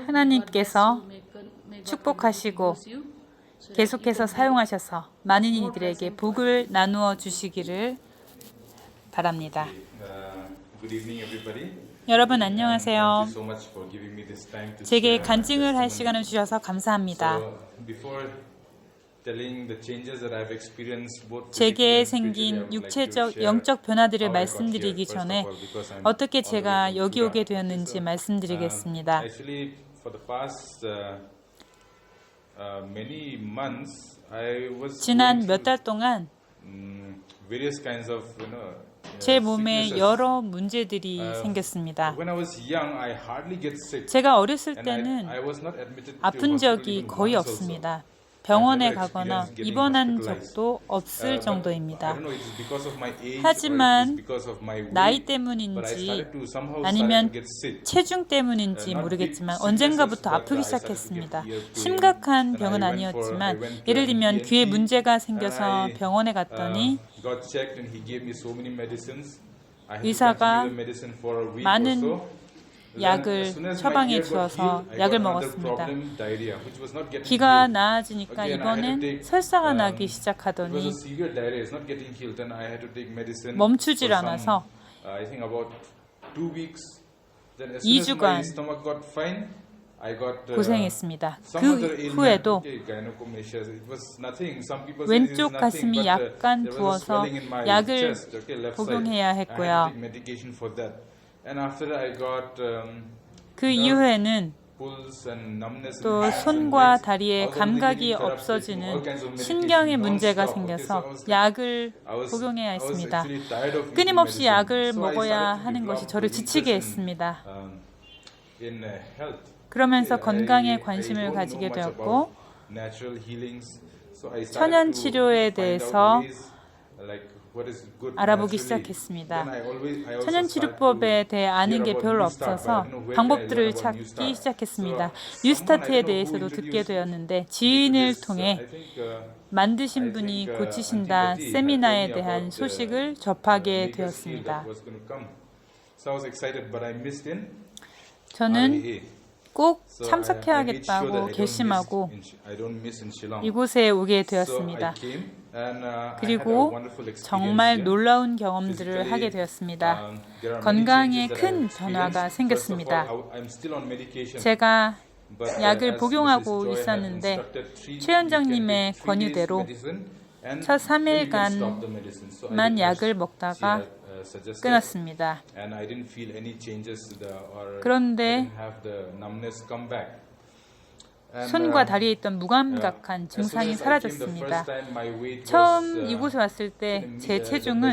하나님께서 축복하시고 계속해서 사용하셔서 많은 이들에게 복을 나누어 주시기를 바랍니다. Good evening, everybody. 여러분 안녕하세요. Thank you so much for giving me this time to 제게 share my 간증을 할 testimony. 시간을 주셔서 감사합니다. So, before telling the changes that I've experienced, both 제게 physically and spiritually, I 생긴 would like to 육체적, share 영적 변화들을 how I got here, 말씀드리기 first of 전에 all, because I'm 어떻게 all the way 제가 from 여기 Sudan. 오게 되었는지 말씀드리겠습니다. Actually, for the past many months, I was 지난 going 몇 달 through, 동안 various kinds of, 제 몸에 sicknesses. 여러 문제들이 생겼습니다. When I was young, I hardly get sick. 제가 어렸을 And I 때는 was not admitted to 아픈 hospital 적이 even 거의 once also. 없습니다. 병원에 I've never 가거나 experienced getting 입원한 hospitalized. 적도 없을 But I 정도입니다. don't know, it's because of my age or 하지만 it's because of my weight, 나이 but I 때문인지 started to somehow 아니면 started to get sick. 체중 때문인지 모르겠지만 언젠가부터 아프기 시작했습니다. 심각한 병은 아니었지만 예를 들면 귀에 문제가 생겨서 병원에 갔더니 Got checked and he gave me so many medicines. I had to 의사가 continue the medicine for a week 많은 or so. 약을 처방해 주어서 약을 먹었습니다. 귀가 나아지니까 이번엔 설사가 나기 시작하더니 멈추질 않아서 2주간 고생했습니다. 그 후에도 왼쪽 가슴이 약간 부어서 약을 복용해야 했고요. 그 이후에는 또 손과 다리에 감각이 없어지는 신경에 문제가 생겨서 약을 복용해야 했습니다. 끊임없이 약을 먹어야 하는 것이 저를 지치게 했습니다. 그러면서 건강에 관심을 가지게 되었고 천연 치료에 대해서 알아보기 시작했습니다. 천연치료법에 대해 아는 게 별로 없어서 방법들을 찾기 시작했습니다. 뉴스타트에 대해서도 듣게 되었는데 지인을 통해 만드신 분이 고치신다 세미나에 대한 소식을 접하게 되었습니다. 저는 꼭 참석해야겠다고 결심하고 이곳에 오게 되었습니다. 그리고 정말 놀라운 경험들을 하게 되었습니다. 건강에 큰 변화가 생겼습니다. 제가 약을 복용하고 있었는데 최 원장님의 권유대로 첫 3일간만 약을 먹다가 끊었습니다. 그런데 손과 다리에 있던 무감각한 증상이 사라졌습니다. 처음 이곳에 왔을 때 제 체중은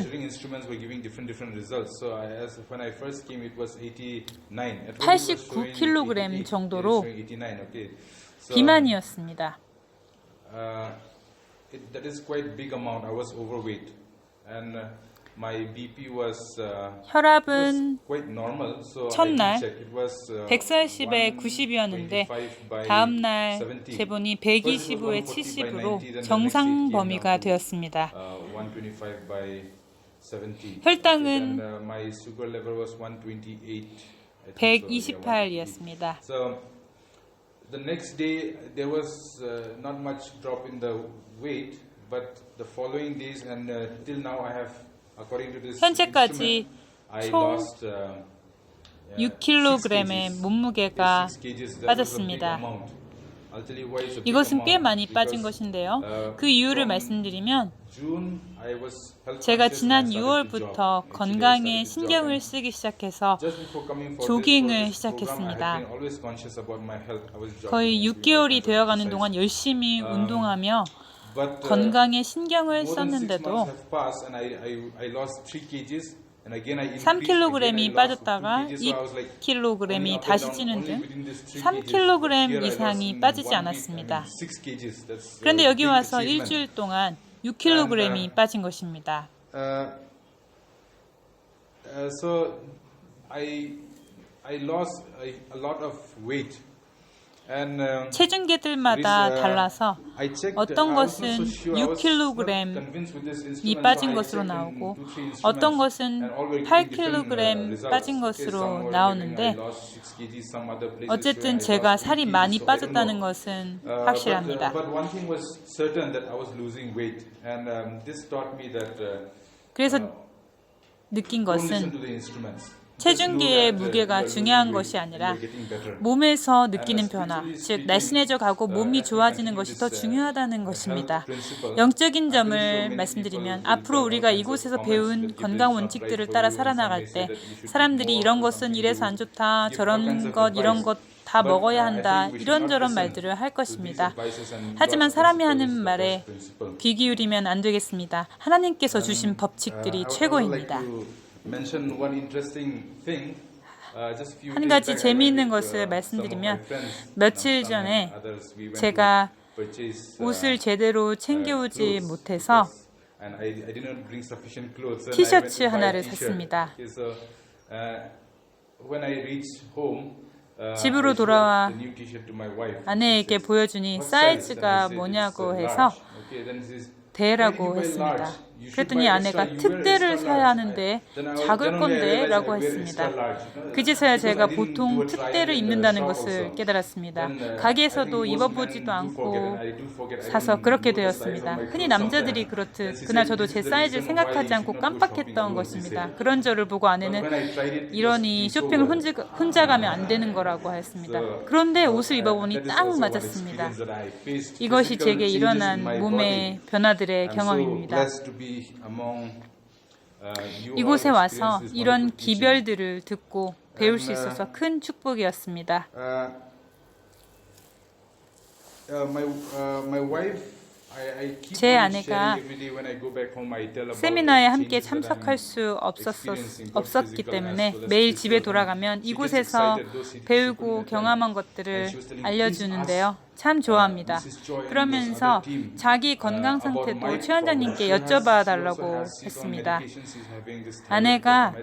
89kg 정도로 비만이었습니다. my BP was 혈압은 quite normal. So 첫날 I did check. It was 140에 90이었는데 125 by 다음날 70. 재보니 First it 125에 was 140 by 70으로 90, then the 정상 next day it came 범위가 down to, 되었습니다. 125 by 70. 혈당은 And, my sugar level was 128. I think so, yeah, 128이었습니다. So the next day there was not much drop in the weight, but the following days and till now I have, according to this 현재까지 instrument, I 총 lost 6kg의 몸무게가 6 kgs. That was a big 빠졌습니다. amount. I'll tell you why it's a big 이것은 꽤 amount. 많이 빠진 Because, 것인데요. 그 이유를 from 말씀드리면 June, I was health 제가 conscious 지난 and I started to 6월부터 jog. Actually, I 건강에 started to 신경을 jog. 쓰기 시작해서 Just before coming for 조깅을 this program, I 시작했습니다. had been always conscious about my health. I was jogging 거의 and doing all 6개월이 kinds of 되어가는 exercise. 동안 열심히 운동하며 But, 건강에 신경을 more than 6 썼는데도 months have passed and I lost 3 kgs. And again I increased, 3kg이 again I lost 빠졌다가 2 kgs, so I was like, 2kg이 up 다시 and 찌는 down, 등 only within this 3 3kg kgs. Here I 이상이 lost in 빠지지 1 week, 않았습니다. 6 kgs. That's 그런데 a 여기 big 와서 achievement. 일주일 동안 6kg이 빠진 것입니다. So I lost a lot of weight. And 체중계들마다 달라서 I checked, 어떤 I was not 것은 so sure. I was not 6kg이 convinced with this instrument, 빠진 so I 것으로 checked in 나오고 2, 3 instruments, 어떤 것은 and all were giving different, 8kg results. 빠진 Okay, 것으로 some were 나오는데 giving I lost 6 kg, some other places 어쨌든 where I 제가 lost 8 살이 kg, 많이 so I don't 빠졌다는 know. 것은 확실합니다. But one thing was certain that I was losing weight, and this taught me that 그래서 느낀 don't listen 것은 to the instruments. 체중계의 무게가 중요한 것이 아니라 몸에서 느끼는 변화, 즉 날씬해져 가고 몸이 좋아지는 것이 더 중요하다는 것입니다. 영적인 점을 말씀드리면 앞으로 우리가 이곳에서 배운 건강 원칙들을 따라 살아나갈 때 사람들이 이런 것은 이래서 안 좋다, 저런 것, 이런 것 다 먹어야 한다, 이런저런 말들을 할 것입니다. 하지만 사람이 하는 말에 귀 기울이면 안 되겠습니다. 하나님께서 주신 법칙들이 최고입니다. 한 가지 재미있는 것을 말씀드리면 며칠 전에 제가 옷을 제대로 챙겨오지 못해서 티셔츠 하나를 샀습니다. 집으로 돌아와 아내에게 보여주니 사이즈가 뭐냐고 해서 대라고 했습니다. 그랬더니 아내가 특대를 사야 하는데 작을 건데 라고 했습니다. 그제서야 제가 보통 특대를 입는다는 것을 깨달았습니다. 가게에서도 입어보지도 않고 사서 그렇게 되었습니다. 흔히 남자들이 그렇듯 그날 저도 제 사이즈를 생각하지 않고 깜빡했던 것입니다. 그런 저를 보고 아내는 이러니 쇼핑을 혼자 가면 안 되는 거라고 하였습니다. 그런데 옷을 입어보니 딱 맞았습니다. 이것이 제게 일어난 몸의 변화들의 경험입니다. 이곳에 와서 이런 기별들을 듣고 배울 수 있어서 큰 축복이었습니다. 제 아내가 세미나에 함께 참석할 수 없었기 때문에 매일 집에 돌아가면 이곳에서 배우고 경험한 것들을 알려주는데요. 참 좋아합니다. 그러면서 자기 건강 상태도 최 원장님께 여쭤봐 달라고 했습니다. 아내가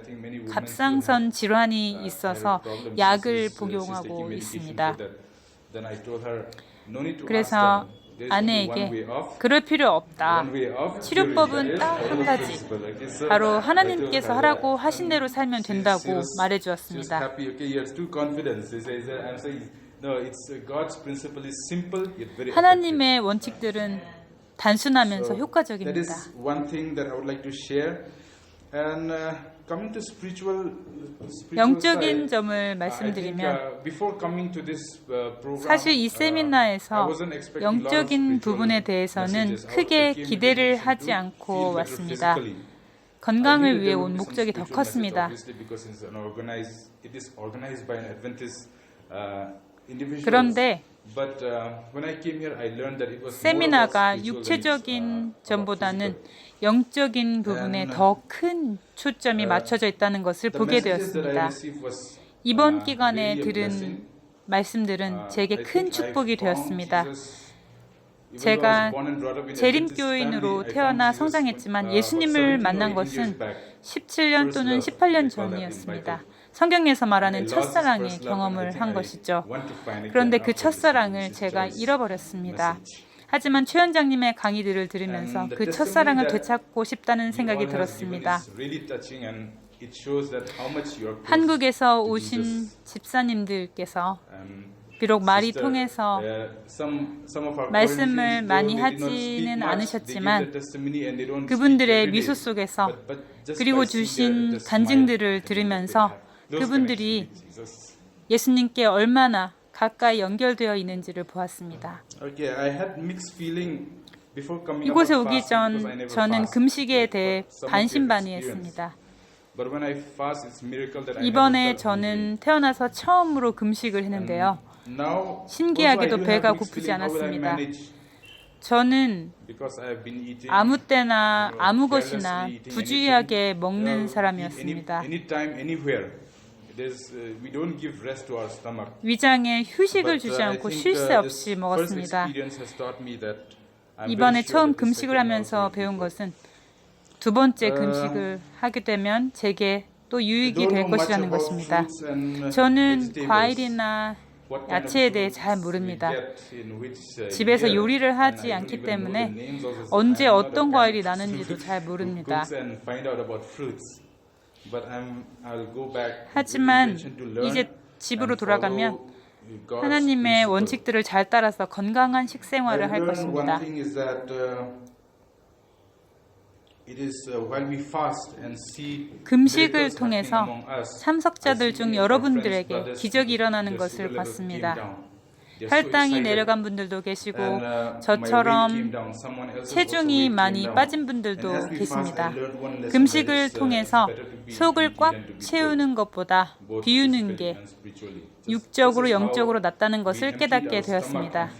갑상선 질환이 있어서 약을 복용하고 있습니다. 그래서 아내에게 그럴 필요 없다. 치료법은 딱 한 가지. 바로 하나님께서 하라고 하신 대로 살면 된다고 말해주었습니다. 하나님의 원칙들은 단순하면서 효과적입니다. 영적인 점을 말씀드리면 사실 이 세미나에서 영적인 부분에 대해서는 크게 기대를 하지 않고 왔습니다. 건강을 위해 온 목적이 더 컸습니다. 그런데 세미나가 육체적인 점보다는 영적인 부분에 더 큰 초점이 맞춰져 있다는 것을 보게 되었습니다. 이번 기간에 들은 말씀들은 제게 큰 축복이 되었습니다. 제가 재림교인으로 태어나 성장했지만 예수님을 만난 것은 17년 또는 18년 전이었습니다. 성경에서 말하는 첫사랑의 경험을 한 것이죠. 그런데 그 첫사랑을 제가 잃어버렸습니다. 하지만 최 원장님의 강의들을 들으면서 그 첫사랑을 되찾고 싶다는 생각이 들었습니다. 한국에서 오신 집사님들께서 비록 말이 통해서 말씀을 많이 하지는 않으셨지만 그분들의 미소 속에서 그리고 주신 간증들을 들으면서 그분들이 예수님께 얼마나 가까이 연결되어 있는지를 보았습니다. 이곳에 오기 전 저는 금식에 대해 반신반의했습니다. 이번에 저는 태어나서 처음으로 금식을 했는데요. 신기하게도 배가 고프지 않았습니다. 저는 아무 때나 아무 것이나 부주의하게 먹는 사람이었습니다. 위장에 휴식을 주지 않고 쉴 새 없이 먹었습니다. 이번에 처음 금식을 하면서 배운 것은 두 번째 금식을 하게 되면 제게 또 유익이 될 것이라는 것입니다. 저는 과일이나 야채에 대해 잘 모릅니다. 집에서 요리를 하지 않기 때문에 언제 어떤 과일이 나는지도 잘 모릅니다. 하지만 이제 집으로 돌아가면 하나님의 원칙들을 잘 따라서 건강한 식생활을 할 것입니다. 금식을 통해서 참석자들 중 여러분들에게 기적이 일어나는 것을 봤습니다. 혈당이 내려간 분들도 계시고 저처럼 체중이 많이 빠진 분들도 계십니다. 금식을 통해서 속을 꽉 채우는 것보다 비우는 게 육적으로 영적으로 낫다는 것을 깨닫게 되었습니다.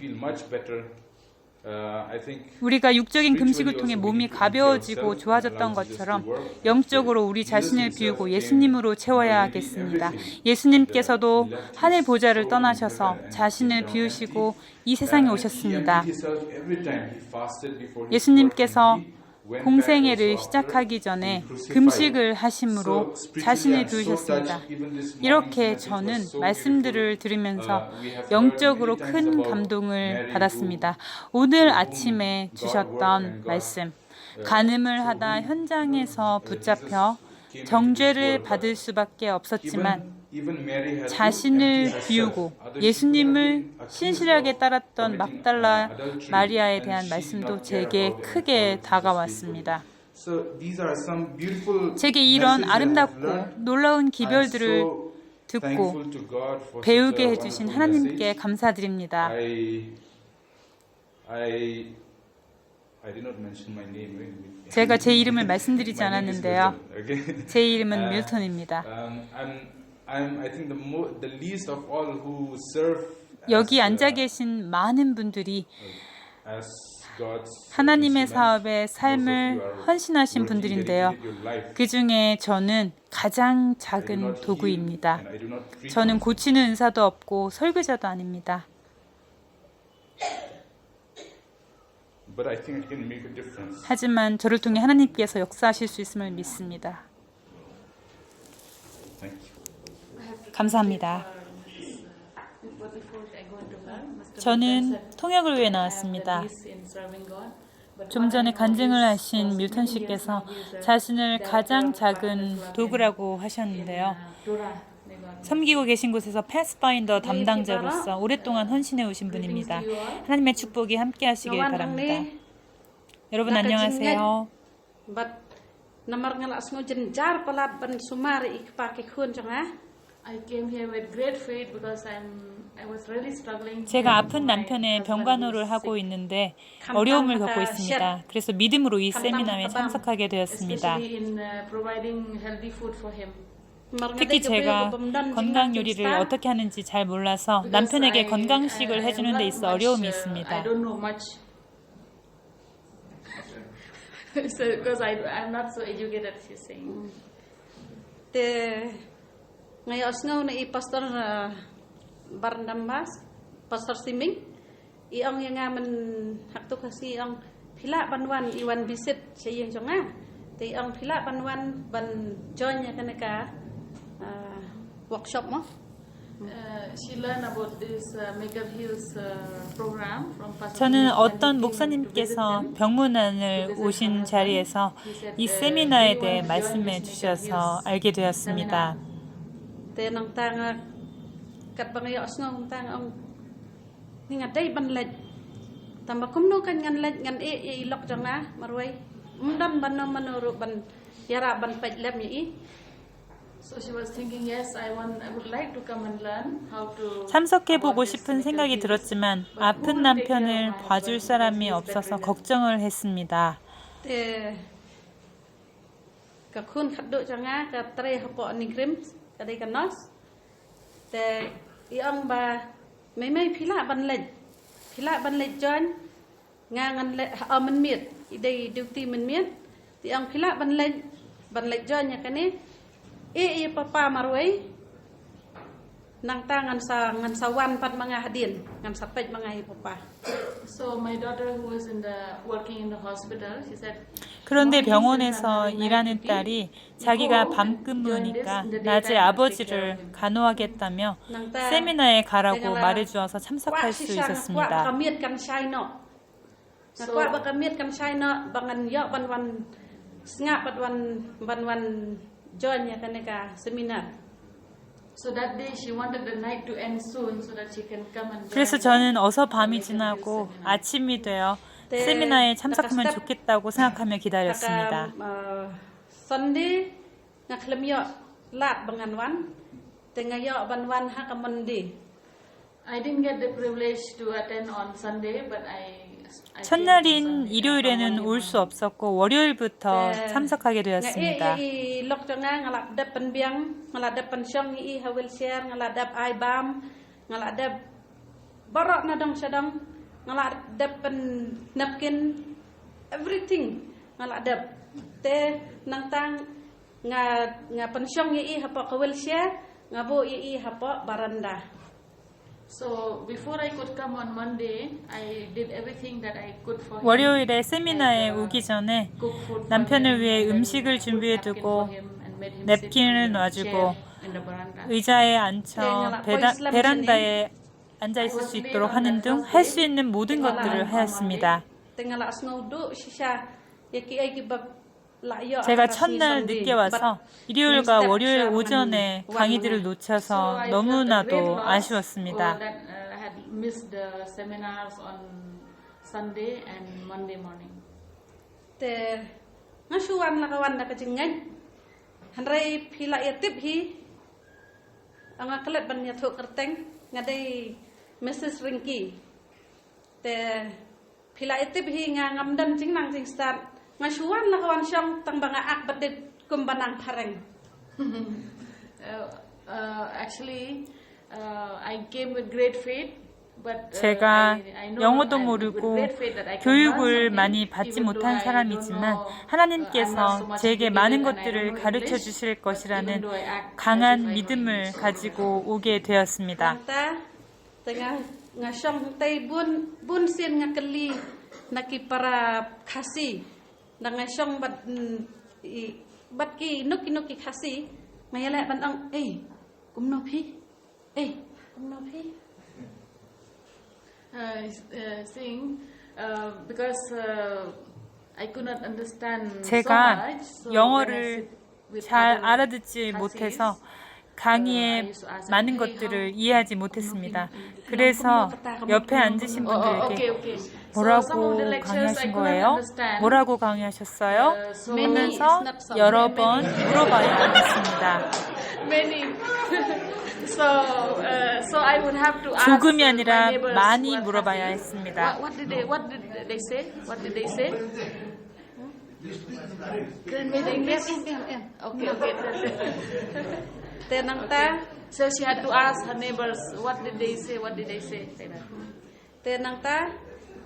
우리가 육적인 금식을 통해 몸이 가벼워지고 좋아졌던 것처럼 영적으로 우리 자신을 비우고 예수님으로 채워야 하겠습니다. 예수님께서도 하늘 보좌를 떠나셔서 자신을 비우시고 이 세상에 오셨습니다. 예수님께서 공생애를 시작하기 전에 금식을 하심으로 자신을 비우셨습니다. 이렇게 저는 말씀들을 들으면서 영적으로 큰 감동을 받았습니다. 오늘 아침에 주셨던 말씀, 간음을 하다 현장에서 붙잡혀 정죄를 받을 수밖에 없었지만 자신을 비우고 예수님을 신실하게 따랐던 막달라 마리아에 대한 말씀도 제게 크게 다가왔습니다. 제게 이런 아름답고 놀라운 기별들을 듣고 배우게 해주신 하나님께 감사드립니다. 제가 제 이름을 말씀드리지 않았는데요. 제 이름은 밀턴입니다. 여기 앉아 계신 많은 분들이 하나님의 사업에 삶을 헌신하신 분들인데요. 그 중에 저는 가장 작은 도구입니다. 저는 고치는 은사도 없고 설교자도 아닙니다. 하지만 저를 통해 하나님께서 역사하실 수 있음을 믿습니다. 감사합니다. 저는 통역을 위해 나왔습니다. 좀 전에 간증을 하신 밀턴 씨께서 자신을 가장 작은 도구라고 하셨는데요. 섬기고 계신 곳에서 패스파인더 담당자로서 오랫동안 헌신해 오신 분입니다. 하나님의 축복이 함께 하시길 바랍니다. 여러분 안녕하세요. 제가 아픈 남편의 병간호를 하고 있는데 어려움을 겪고 있습니다. 그래서 믿음으로 이 세미나에 참석하게 되었습니다. 특히 제가 건강 요리를 어떻게 하는지 잘 몰라서 남편에게 건강식을 해주는 데 있어 어려움이 있습니다. Ngay osngaw na i Pastor Barnabas, Pastor Siming, iong yang man hak tu kasi iong pila banwan iwan visit siya yung jonga te iong pila banwan ban join ya kanaka workshop mo. She learned about this Maker Hills program from Pastor 저는 어떤 목사님께서 병문안을 오신 자리에서 이 세미나에 대해 말씀해 주셔서 알게 되었습니다. Te nang tang kat bangayo asngong tang ang ningat day ban lej tamba kumno kan ngan lej ngan e ilok jonga marway mdan ban no manuru ban yara ban paj lem yi. So she was thinking, yes, I would like to come and learn how to. 참석해보고 싶은 생각이 들었지만 아픈 남편을 봐줄 사람이 없어서 걱정을 했습니다. Te ka khun khaddo jonga ka tre hapo ni krim ka dei kanos te iong ba mai phila ban lej join nga ngan le man miet idei duty man miet ti ang phila ban lej join ya kani e papa marway nang tangan sa wan pat mga hadin ngan sa pej mga papa. So my daughter who was working in the hospital, she said. 그런데 병원에서 일하는 딸이 자기가 밤근무니까 낮에 아버지를 간호하겠다며 세미나에 가라고 말해주어서 참석할 수 있었습니다. So that day she wanted the night to end soon so that she can come and. 그래서 저는 어서 밤이 지나고 아침이 되어 세미나에 참석하면 좋겠다고 생각하며 기다렸습니다. Sunday ngaklemyo lat bangan wan tengayo banwan hakamandi. I didn't get the privilege to attend on Sunday, but I 첫날인 일요일에는 올 수 없었고 월요일부터 참석하게 되었습니다. I loktonga ngaladap penbiang ngaladap pensyong i wheelchair ngaladap ibam ngaladap barok na dong sadong ngaladap pen napkin everything ngaladap te nangtang nga pensyong i hapo wheelchair ngabo i hapo baranda. So before I could come on Monday, I did everything that I could for him. 월요일에 세미나에 오기 전에 남편을 위해 음식을 준비해두고 냅킨을 놔주고 의자에 앉혀 베란다에 앉아 있을 수 있도록 하는 등 할 수 있는 모든 것들을 하였습니다. 제가 첫날 늦게 와서 일요일과 월요일 오전에 강의들을 놓쳐서 너무나도 아쉬웠습니다. Ngasuan lakawan na kajingan hanray pila yatib hi ang akalat ban yato kerteng ngaday Mrs. Rinky te pila yatib hi nga ngamdan jingnang jing start ngasuan lakawan siyang tang banga ak badet kumbanang pareng. Actually, I came with great faith. 제가 영어도 모르고 교육을 많이 받지 못한 사람이지만 하나님께서 제게 많은 것들을 가르쳐 주실 것이라는 강한 믿음을 가지고 오게 되었습니다. Because I could not understand 제가 so much, 영어를 잘 알아듣지 못해서 강의에 많은 것들을 이해하지 못했습니다. 그래서 옆에 앉으신 분들에게 뭐라고 강의하신 거예요? 뭐라고 강의하셨어요? 하면서 여러 번 물어봐야 했습니다. I would have to ask 조금이 아니라 my neighbors 많이 who are 물어봐야 Catholic. 했습니다. What did they say? What did they say? Okay. So she had to ask her neighbors, what did they say? What did they say? Tenang ta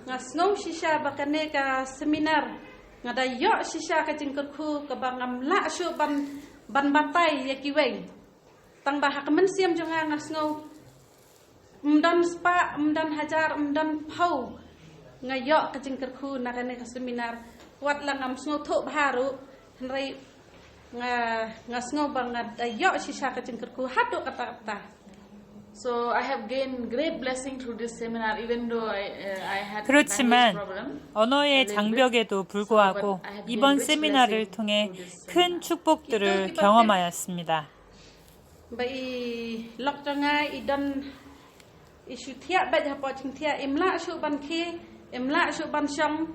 ngasngong sisya bakane ka seminar ngadayo sisya ka jingkerku ka bangam la syu ban batay yakiweng tang bahak mensiam jonga ngasngong mdan spa mdan hajar mdan pau ngayok ka jingkerku nakane ka seminar wat langam sngo thuk baharu henry ngasngo bangat ayok sisa ka jingkerku hadu kata-kata. So I have gained great blessing through this seminar, even though I had 그렇지만 language problem. 언어의 장벽에도 불구하고 이번 세미나를 통해 큰 축복들을 경험하였습니다. Bai lok jangai idan isu thia bai hapo ching thia imla su ban khi imla su ban song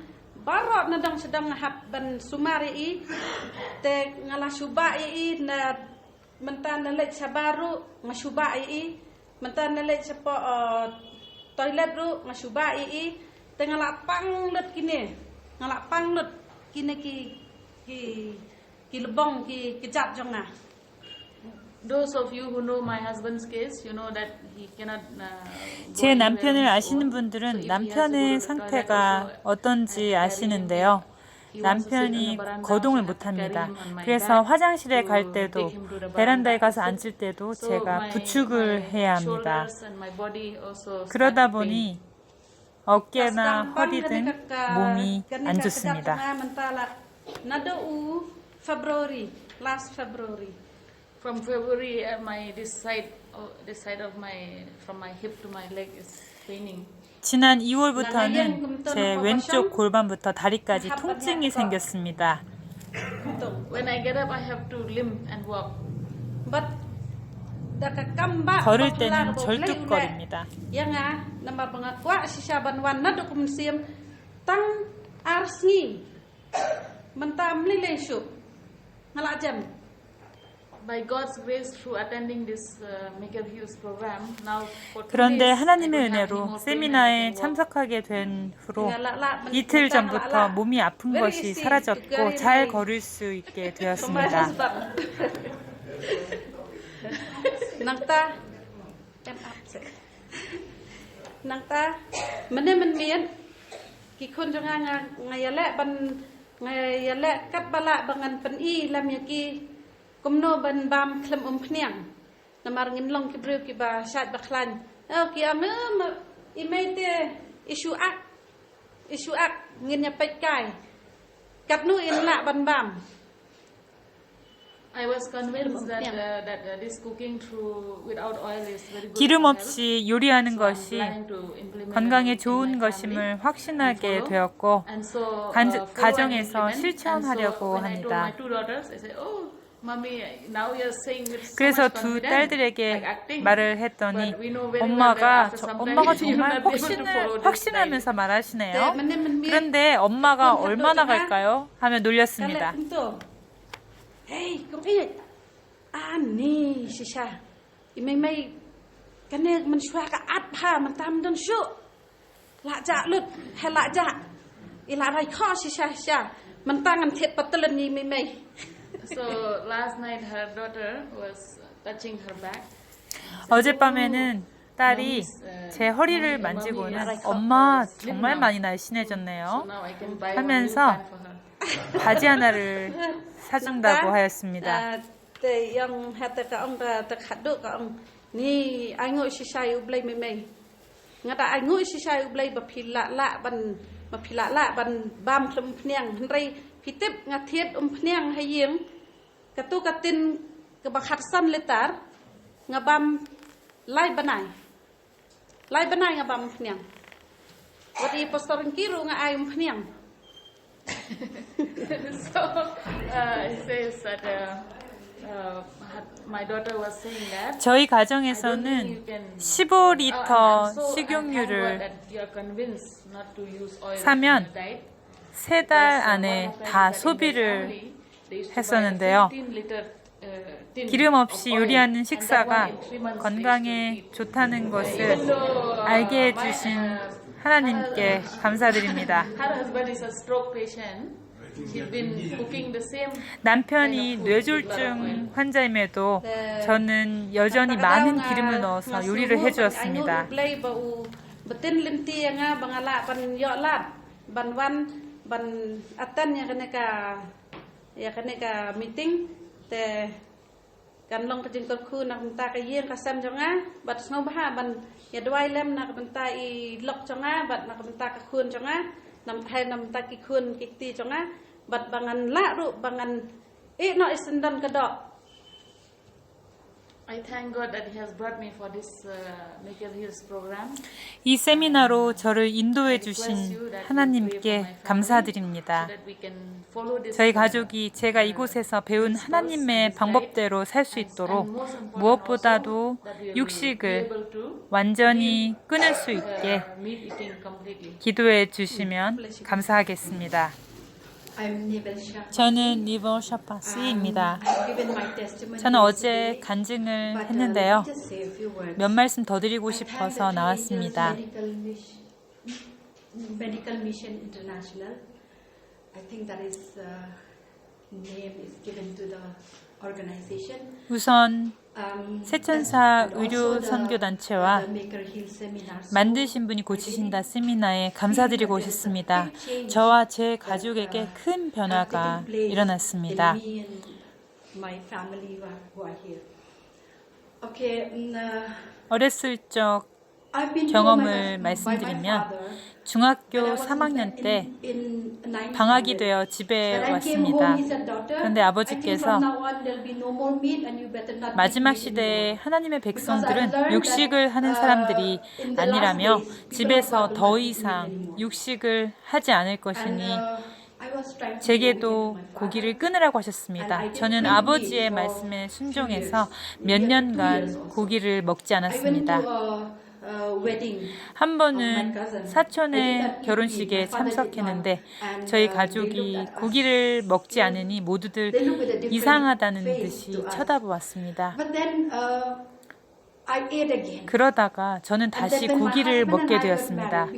barot na dang sedang hap ban sumari I te ngala suba I na mentan na lek sabaru ngasuba I mentan na lek sapo toilet ru ngasuba I te ngala panglut kini ngala panglut kini ki lebong ki kejap jong. Those of you who know my husband's case, you know that he cannot. 제 남편을 아시는 분들은 남편의 상태가 어떤지 아시는데요. 남편이 거동을 못합니다. 그래서 화장실에 갈 때도 베란다에 가서 앉을 때도 제가 부축을 해야 합니다. 그러다 보니 어깨나 허리 등 몸이 안 좋습니다. Last February. From February, this side of from my hip to my leg is paining. 지난 2월부터는 제 왼쪽 골반부터 다리까지 통증이 생겼습니다. When I get up, I have to limp and walk. 걸을 때는 절뚝거립니다. Yang nama bangakwa sisaban wan na dokum siam tang arsni mentam lilesu ngalajam. By God's grace, through attending this Maker Hughes program, now for 2 그런데 days, 하나님의 I don't have any 은혜로 more pain 세미나에 and I can walk. 참석하게 된 후로 이틀 전부터 몸이 아픈 것이 사라졌고 잘 걸을 수 있게 되었습니다. Nangta menemien kikun jangan ngayale kat bala bangan pen I lam yaki kumno ban bam klem pniang namar ngin long kibreu ki ba shat baklan ki ame imete isu ak ngin nya pet kai kat nu in la ban bam. I was convinced that this cooking through without oil is very good. 기름 for 없이 health. 요리하는 So I'm 것이 planning to implement 건강에 it in 좋은 my 것임을 family 확신하게 and follow. 되었고 And so, 가정에서 follow and implement. 실천하려고 And so when I told 합니다. my 2 daughters, I said, "Oh, mommy, now you're saying with so 그래서 much 두 confidence, 딸들에게 like acting. 말을 했더니 But we know very well that 엄마가 after some 엄마가 time, you're 정말 not able to follow this 확신하면서 말하시네요. 네, 그런데 엄마가 얼마나 갈까요? 하며 놀렸습니다. Hey, kom hier. Ni sisa. Imei kane men suah ka at ha men tam don shu. La ja lut, he la ja. Ila rai kho sisa sisa. Men tangan khet patelen ni mei. So last night her daughter was touching her back. 어젯밤에는 딸이 제 허리를 만지고는 엄마 정말 많이 날씬해졌네요 하면서 바지 하나를 사준다고 하였습니다. Yang hata ka ong ta khaduk ka ong ni ai ngoi sisai ublai mei. Ngata ai ngoi sisai ublai ba phila la ban bam klem phniang hnrei phitip ngathiet phniang hayeng katu katin ke bakhat san letar ngabam lai banai ngabam phniang. Wati pastor kiru nga ai phniang. So it says that my daughter was saying that 저희 가정에서는 15리터 식용유를 사면 3달 안에 다 소비를 했었는데요. 기름 없이 요리하는 식사가 건강에 좋다는 것을 알게 해주신 하나님께 감사드립니다. 남편이 뇌졸중 환자임에도 저는 여전히 많은 기름을 넣어서 요리를 해주었습니다. กันลงกระจิงกดคืนนักตากระเยี่ยงกระซ้ำจังอ่ะบัดสงบห้าบันอย่าด้วยเล่มนักตาอีหลอกจังอ่ะบัดนักตากระคืนจังอ่ะนำให้นำตากิคืนกิตีจังอ่ะบัดบางอันละรูปบางอันน้อยสันดันกระดอก I thank God that He has brought me for this Michael Hills program. 이 세미나로 저를 인도해 주신 하나님께 감사드립니다. So that we can follow this 저희 가족이 제가 이곳에서 배운 하나님의 방법대로 살 수 있도록 무엇보다도 육식을 완전히 끊을 수 있게 meat eating completely. 기도해 주시면 감사하겠습니다. 저는 니버 샤파스입니다. 저는 어제 간증을 했는데요. 몇 말씀 더 드리고 싶어서 나왔습니다. Medical Mission International. I think that is name is given to the organization. 우선 세천사 의료 선교 단체와 만드신 분이 고치신다 세미나에 감사드리고 싶습니다. 저와 제 가족에게 큰 변화가 일어났습니다. 어렸을 적 경험을 말씀드리면 중학교 3학년 때 방학이 되어 집에 왔습니다. 그런데 아버지께서 마지막 시대에 하나님의 백성들은 육식을 하는 사람들이 아니라며 집에서 더 이상 육식을 하지 않을 것이니 제게도 고기를 끊으라고 하셨습니다. 저는 아버지의 말씀에 순종해서 몇 년간 고기를 먹지 않았습니다. 한 번은 사촌의 결혼식에 참석했는데 저희 가족이 고기를 먹지 않으니 모두들 이상하다는 듯이 쳐다보았습니다. 그러다가 저는 다시 고기를 먹게 되었습니다.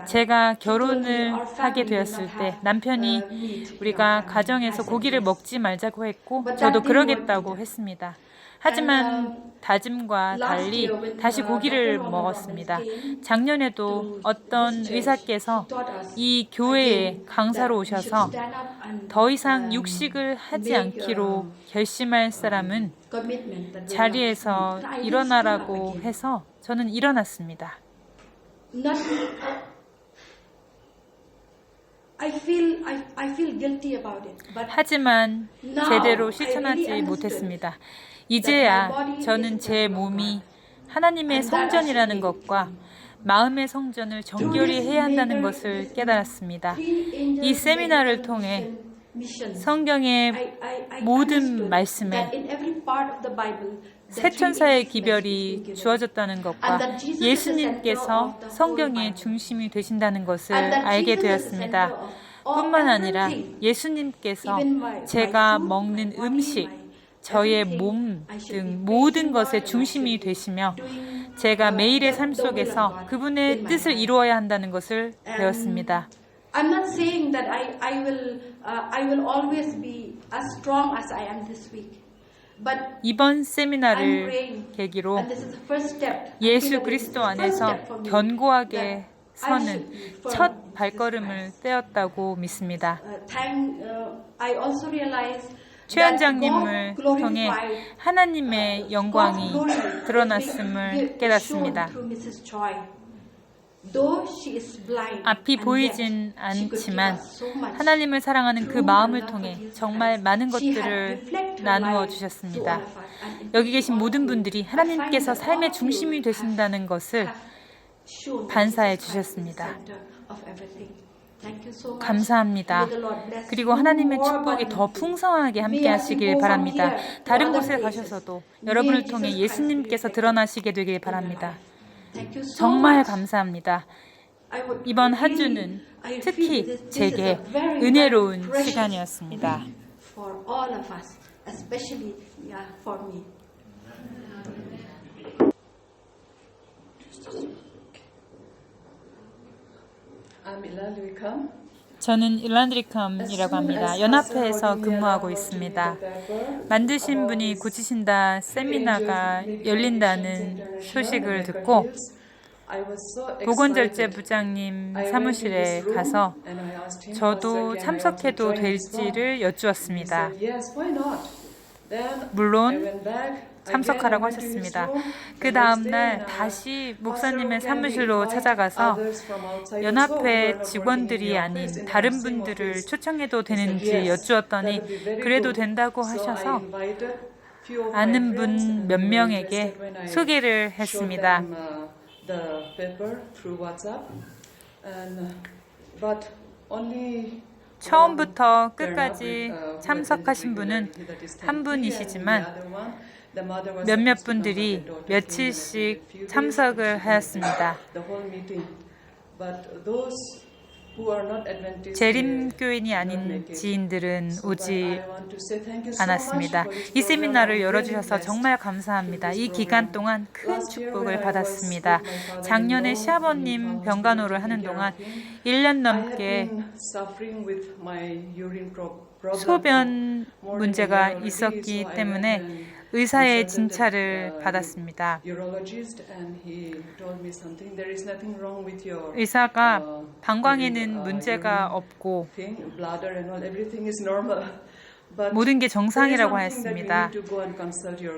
제가 결혼을 하게 되었을 때 남편이 우리가 가정에서 고기를 먹지 말자고 했고 저도 그러겠다고 했습니다. 하지만 다짐과 달리 다시 고기를 먹었습니다. 작년에도 어떤 의사께서 이 교회에 강사로 오셔서 더 이상 육식을 하지 않기로 결심할 사람은 자리에서 일어나라고 해서 저는 일어났습니다. 하지만 제대로 실천하지 못했습니다. 이제야 저는 제 몸이 하나님의 성전이라는 것과 마음의 성전을 정결히 해야 한다는 것을 깨달았습니다. 이 세미나를 통해 성경의 모든 말씀에 세천사의 기별이 주어졌다는 것과 예수님께서 성경의 중심이 되신다는 것을 알게 되었습니다. 뿐만 아니라 예수님께서 제가 먹는 음식, 저의 몸 등 모든 것의 중심이 되시며 제가 매일의 삶 속에서 그분의 뜻을 이루어야 한다는 것을 배웠습니다. I'm not saying that I will always be as strong as I am this week. But 이번 세미나를 계기로 예수 그리스도 안에서 견고하게 서는 첫 발걸음을 떼었다고 믿습니다. 최 원장님을 통해 하나님의 영광이 드러났음을 깨닫습니다. 앞이 보이진 않지만 하나님을 사랑하는 그 마음을 통해 정말 많은 것들을 나누어 주셨습니다. 여기 계신 모든 분들이 하나님께서 삶의 중심이 되신다는 것을 반사해 주셨습니다. 감사합니다. 그리고 하나님의 축복이 더 풍성하게 함께 하시길 바랍니다. 다른 곳에 가셔서도 여러분을 통해 예수님께서 드러나시게 되길 바랍니다. 정말 감사합니다. 이번 한 주는 특히 제게 은혜로운 시간이었습니다. 저는 일란드리컴이라고 합니다. 연합회에서 근무하고 있습니다. 만드신 분이 고치신다 세미나가 열린다는 소식을 듣고 보건절제부장님 사무실에 가서 저도 참석해도 될지를 여쭈었습니다. 물론 참석하라고 하셨습니다. 그 다음날 다시 목사님의 사무실로 찾아가서 연합회 직원들이 아닌 다른 분들을 초청해도 되는지 여쭈었더니 그래도 된다고 하셔서 아는 분 몇 명에게 소개를 했습니다. 처음부터 끝까지 참석하신 분은 한 분이시지만 몇몇 분들이 며칠씩 참석을 하였습니다. 재림교인이 아닌 지인들은 오지 않았습니다. 이 세미나를 열어주셔서 정말 감사합니다. 이 기간 동안 큰 축복을 받았습니다. 작년에 시아버님 병간호를 하는 동안 1년 넘게 소변 문제가 있었기 때문에 의사의 진찰을 받았습니다. 의사가 방광에는 문제가 없고 모든 게 정상이라고 하였습니다.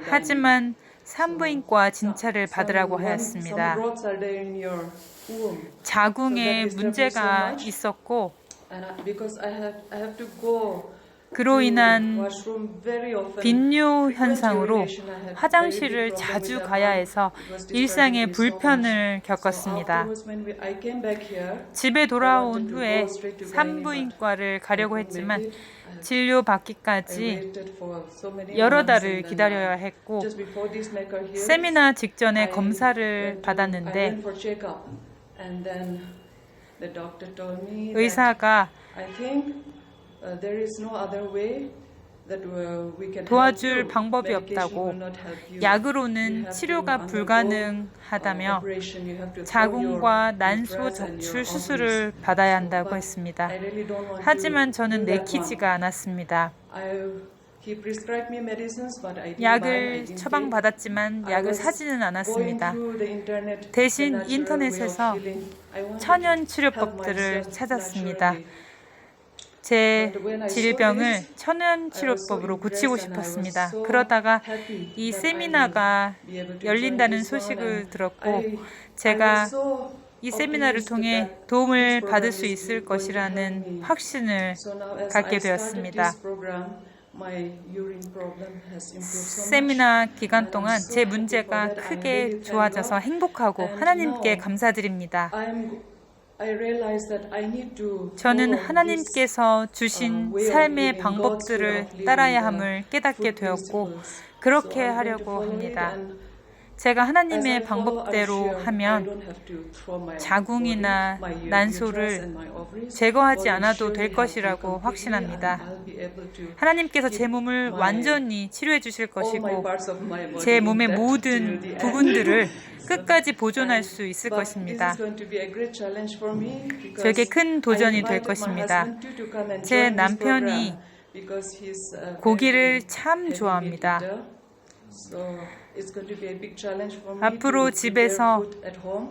하지만 산부인과 진찰을 받으라고 하였습니다. 자궁에 문제가 있었고 그로 인한 빈뇨 현상으로 화장실을 자주 가야 해서 일상의 불편을 겪었습니다. 집에 돌아온 후에 산부인과를 가려고 했지만 진료받기까지 여러 달을 기다려야 했고 세미나 직전에 검사를 받았는데 의사가 도와줄 방법이 없다고, 약으로는 치료가 불가능하다며 자궁과 난소 적출 수술을 받아야 한다고 했습니다. 하지만 저는 내키지가 않았습니다. 약을 처방받았지만 약을 사지는 않았습니다. 대신 인터넷에서 천연 치료법들을 찾았습니다. 제 질병을 천연치료법으로 고치고 싶었습니다. 그러다가 이 세미나가 열린다는 소식을 들었고 제가 이 세미나를 통해 도움을 받을 수 있을 것이라는 확신을 갖게 되었습니다. 세미나 기간 동안 제 문제가 크게 좋아져서 행복하고 하나님께 감사드립니다. 저는 하나님께서 주신 삶의 방법들을 따라야 함을 깨닫게 되었고 그렇게 하려고 합니다. 제가 하나님의 방법대로 하면 자궁이나 난소를 제거하지 않아도 될 것이라고 확신합니다. 하나님께서 제 몸을 완전히 치료해 주실 것이고 제 몸의 모든 부분들을 끝까지 보존할 수 있을 것입니다. 저에게 큰 도전이 될 것입니다. 제 남편이 고기를 참 좋아합니다. 앞으로 집에서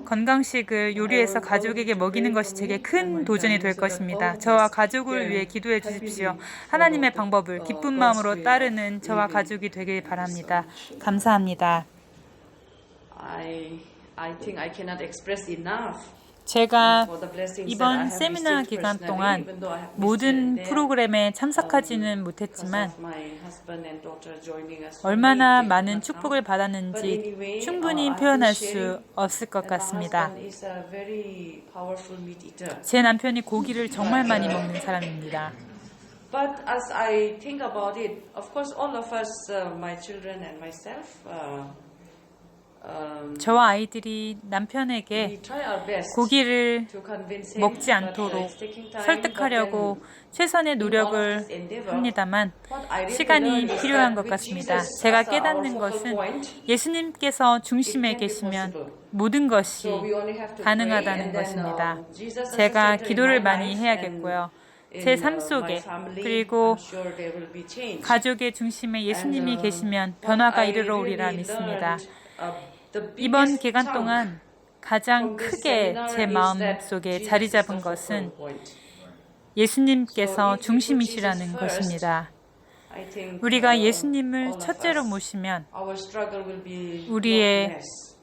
건강식을 요리해서 가족에게 먹이는 것이 제게 큰 도전이 될 것입니다. 저와 가족을 위해 기도해 주십시오. 하나님의 방법을 기쁜 마음으로 따르는 저와 가족이 되길 바랍니다. 감사합니다. 제가 이번 세미나 기간 동안 모든 프로그램에 참석하지는 못했지만 얼마나 많은 축복을 받았는지 충분히 표현할 수 없을 것 같습니다. 제 남편이 고기를 정말 많이 먹는 사람입니다. But as I think about it, of course, all of us, my children and myself, 저와 아이들이 남편에게 고기를 먹지 않도록 설득하려고 최선의 노력을 합니다만 시간이 필요한 것 같습니다. 제가 깨닫는 것은 예수님께서 중심에 계시면 모든 것이 가능하다는 것입니다. 제가 기도를 많이 해야겠고요. 제 삶 속에 그리고 가족의 중심에 예수님이 계시면 변화가 이르러 오리라 믿습니다. 이번 기간 동안 가장 크게 제 마음속에 자리 잡은 것은 예수님께서 중심이시라는 것입니다. I think 우리가 예수님을 첫째로 모시면 our struggle will be 우리의 less.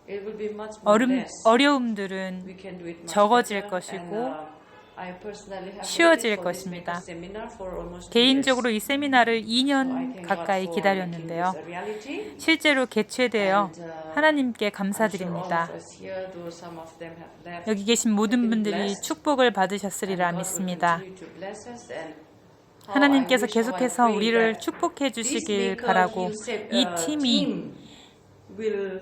It will be much more less. 어려움들은 We can do it much 적어질 better. 것이고 And, I personally have 쉬워질 waited for this 것입니다. mentor seminar for almost 2 개인적으로 years. 이 세미나를 So I 2년 thank God 가까이 for 기다렸는데요. making this a reality. 실제로 개최되어 And, 하나님께 I'm 감사드립니다. sure all of us here, though some of them have left, 여기 계신 모든 have been 분들이 blessed. 축복을 And 받으셨으리라 God will 믿습니다. continue to bless us. And how 하나님께서 I wish, how I 계속해서 pray 우리를 that 축복해 this 주시길 Baker 바라고 Hillside, 이 팀이 team will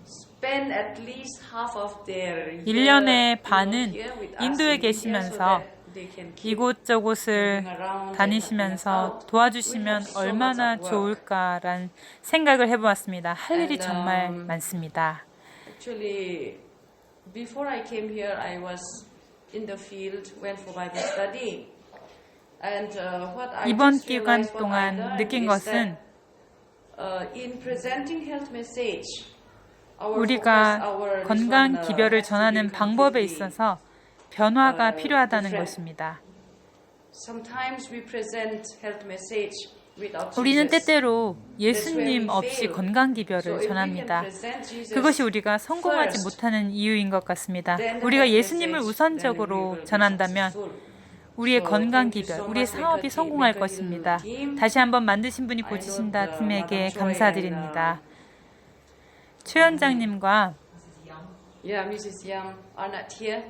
spend at least half of their year, 1년의 반은 here with us 인도에 in India so 계시면서 that they can keep 이곳저곳을 moving around 다니시면서 and helping us out. 도와주시면 We have so 얼마나 much of work. 좋을까라는 생각을 해보았습니다. 할 일이 And, 정말 많습니다. Actually, before I came here, I was in the field, went for Bible study. And what I 이번 just 기간 realized what I 동안 learned 느낀 is 것은 that, in presenting health message, our 우리가 focus, our 건강 this one, 기별을 has to be 전하는 방법에 completely 있어서 변화가 필요하다는 different. 것입니다. Sometimes we present health message without 우리는 Jesus. 때때로 예수님 That's where we 없이 fail. 건강 So 기별을 if we can 전합니다. present Jesus 그것이 우리가 성공하지 first, 못하는 이유인 것 같습니다. then the 우리가 health 예수님을 message, then we 우선적으로 will be 전한다면 successful. 우리의 So 건강 thank you 기별, so 우리의 much, 사업이 Baker 성공할 Hill 것입니다. team. 다시 한번 만드신 분이 I 고치신다 know, 팀에게 Madam Choi 감사드립니다. 최 원장님과 Yeah, Mrs. Young are not here.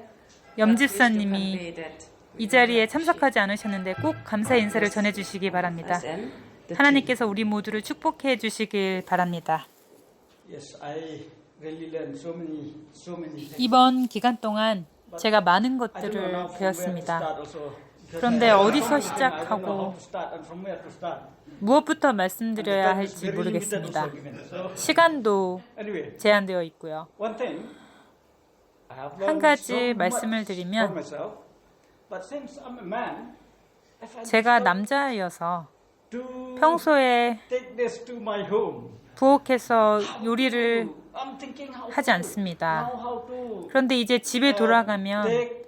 염 But please to 집사님이 convey that we 이 자리에 really 참석하지 않으셨는데 꼭 감사 인사를 전해주시기 바랍니다. us and the 하나님께서 우리 모두를 축복해 주시길 바랍니다. Yes, I really learned so many things. 이번 기간 동안 제가 많은 I don't know 것들을 now from where to 배웠습니다. start also, because 그런데 I don't 어디서 know how 시작하고 to start and from where to start. 무엇부터 말씀드려야 And the time is 할지 very limited 모르겠습니다. also given. So, 시간도 anyway, 제한되어 있고요. one thing I have 한 learned 가지 so much 말씀을 for 드리면 myself, but since I'm a man, I find 제가 it 남자여서 to 평소에 take this to my home. 부엌에서 요리를 I'm thinking how 하지 to, 않습니다. now how to 그런데 이제 집에 돌아가면 take,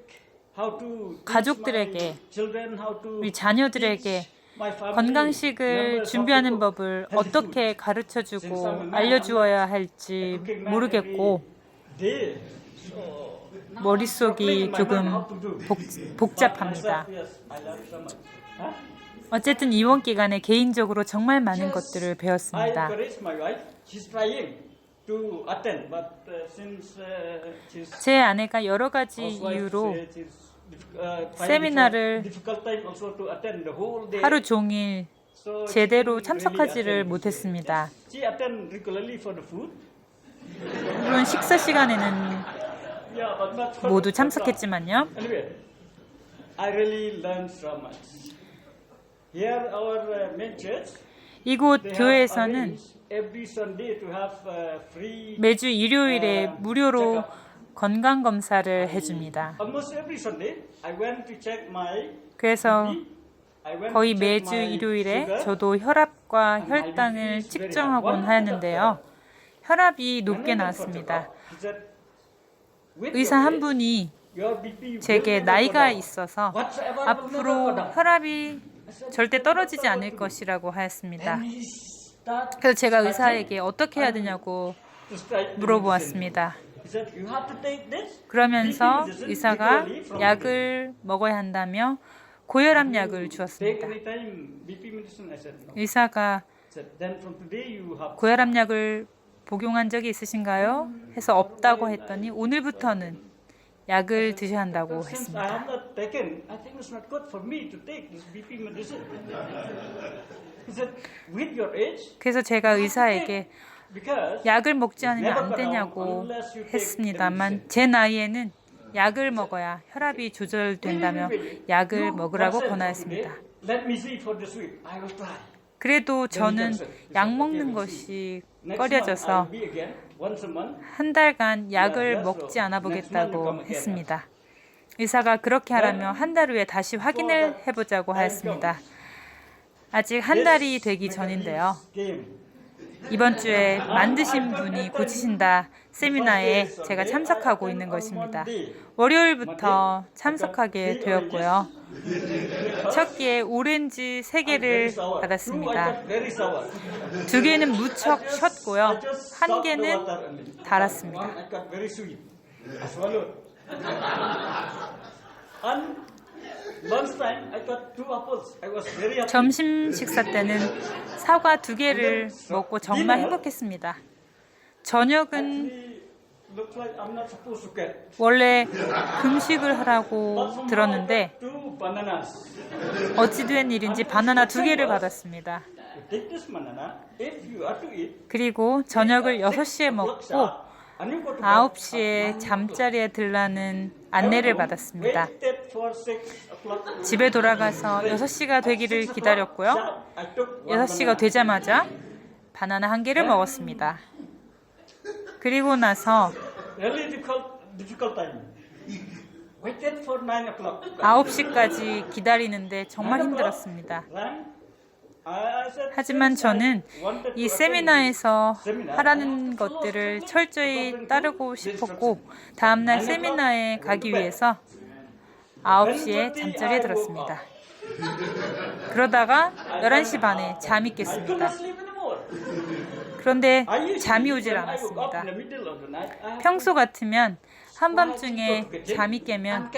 how to teach 가족들에게, my children how to 우리 자녀들에게 teach my family 건강식을 members 준비하는 how to cook 법을 healthy 어떻게 foods. 가르쳐주고 알려주어야 할지 Cooking man 모르겠고 every day. So, now I'm 머릿속이 struggling in my 조금 mind how to do. 복잡합니다. But myself, yes, I learned so much. Huh? 어쨌든 이번 기간에 개인적으로 정말 많은 Yes, 것들을 I 배웠습니다. encourage my wife. She's trying to attend, but since she's 제 아내가 여러 가지 housewife, 이유로 find 세미나를 difficult time also to attend the whole day. 하루 종일 So she 제대로 couldn't 참석하지를 really attend. 못했습니다. She attend regularly for the food. 물론 식사 시간에는 Yeah, but not for 모두 the 참석했지만요. Anyway, I really learned so much. Here, our main church, 이곳 they have 교회에서는 arranged every Sunday to have free. 매주 일요일에 무료로 건강 검사를 해줍니다. Almost every Sunday, I went to check my. 그래서 BP. I went 거의 to check 매주 my 일요일에 sugar. 저도 혈압과 and my 혈당을 BP is very 측정하곤 high. 하였는데요. 혈압이 And 높게 then the 나왔습니다. protocol, he said, with 의사 your 한 age, 분이 your BP will 제게 never go 나이가 down. 있어서 Whatsoever will never go 앞으로 down. 혈압이 절대 떨어지지 않을 것이라고 하였습니다. And he start 그래서 제가 의사에게 어떻게 해야 되냐고 prescribe 물어보았습니다. He said, you have to take this 그러면서 BP medicine 의사가 regularly from today. 약을 먹어야 한다며 고혈압 약을 Take 주었습니다. anytime BP medicine. I said, no. 의사가 He said, then from today you have. 고혈압 약을 복용한 적이 있으신가요? 해서 없다고 했더니 오늘부터는 약을 드셔야 한다고 Since I 했습니다. have not taken, I think it's not good for me to take this BP medicine. He said, with your age, 그래서 제가 의사에게 because 약을 먹지 않으면 never 안 go down 되냐고 unless you take 했습니다만 medicine. 제 나이에는 약을 먹어야 혈압이 조절된다며 약을 먹으라고 권하였습니다. Let me see for this week. I will try. 그래도 저는 약 먹는 것이 꺼려져서 I'll be again once a month. 한 달간 약을 먹지 않아 보겠다고 했습니다. 의사가 그렇게 하라며 한 달 후에 다시 확인을 해보자고 하였습니다. 아직 한 달이 되기 전인데요. 이번 주에 만드신 분이 고치신다 세미나에 제가 참석하고 있는 것입니다. 월요일부터 참석하게 되었고요. 첫 끼에 오렌지 3개를 받았습니다. 2개는 무척 셨고요. 1개는 달았습니다. 점심 식사 때는 사과 2개를 먹고 정말 행복했습니다. 저녁은 원래 금식을 하라고 들었는데 어찌된 일인지 바나나 2개를 받았습니다. 그리고 저녁을 6시에 먹고 9시에 잠자리에 들라는 안내를 받았습니다. 집에 돌아가서 6시가 되기를 기다렸고요. 6시가 되자마자 바나나 1개를 먹었습니다. 그리고 나서 9시까지 기다리는데 정말 힘들었습니다. 하지만 저는 이 세미나에서 하라는 것들을 철저히 따르고 싶었고 다음날 세미나에 가기 위해서 9시에 잠자리에 들었습니다. 그러다가 11시 반에 잠이 깼습니다. 그런데 잠이 오질 않았습니다. 평소 같으면 한밤중에 잠이 깨면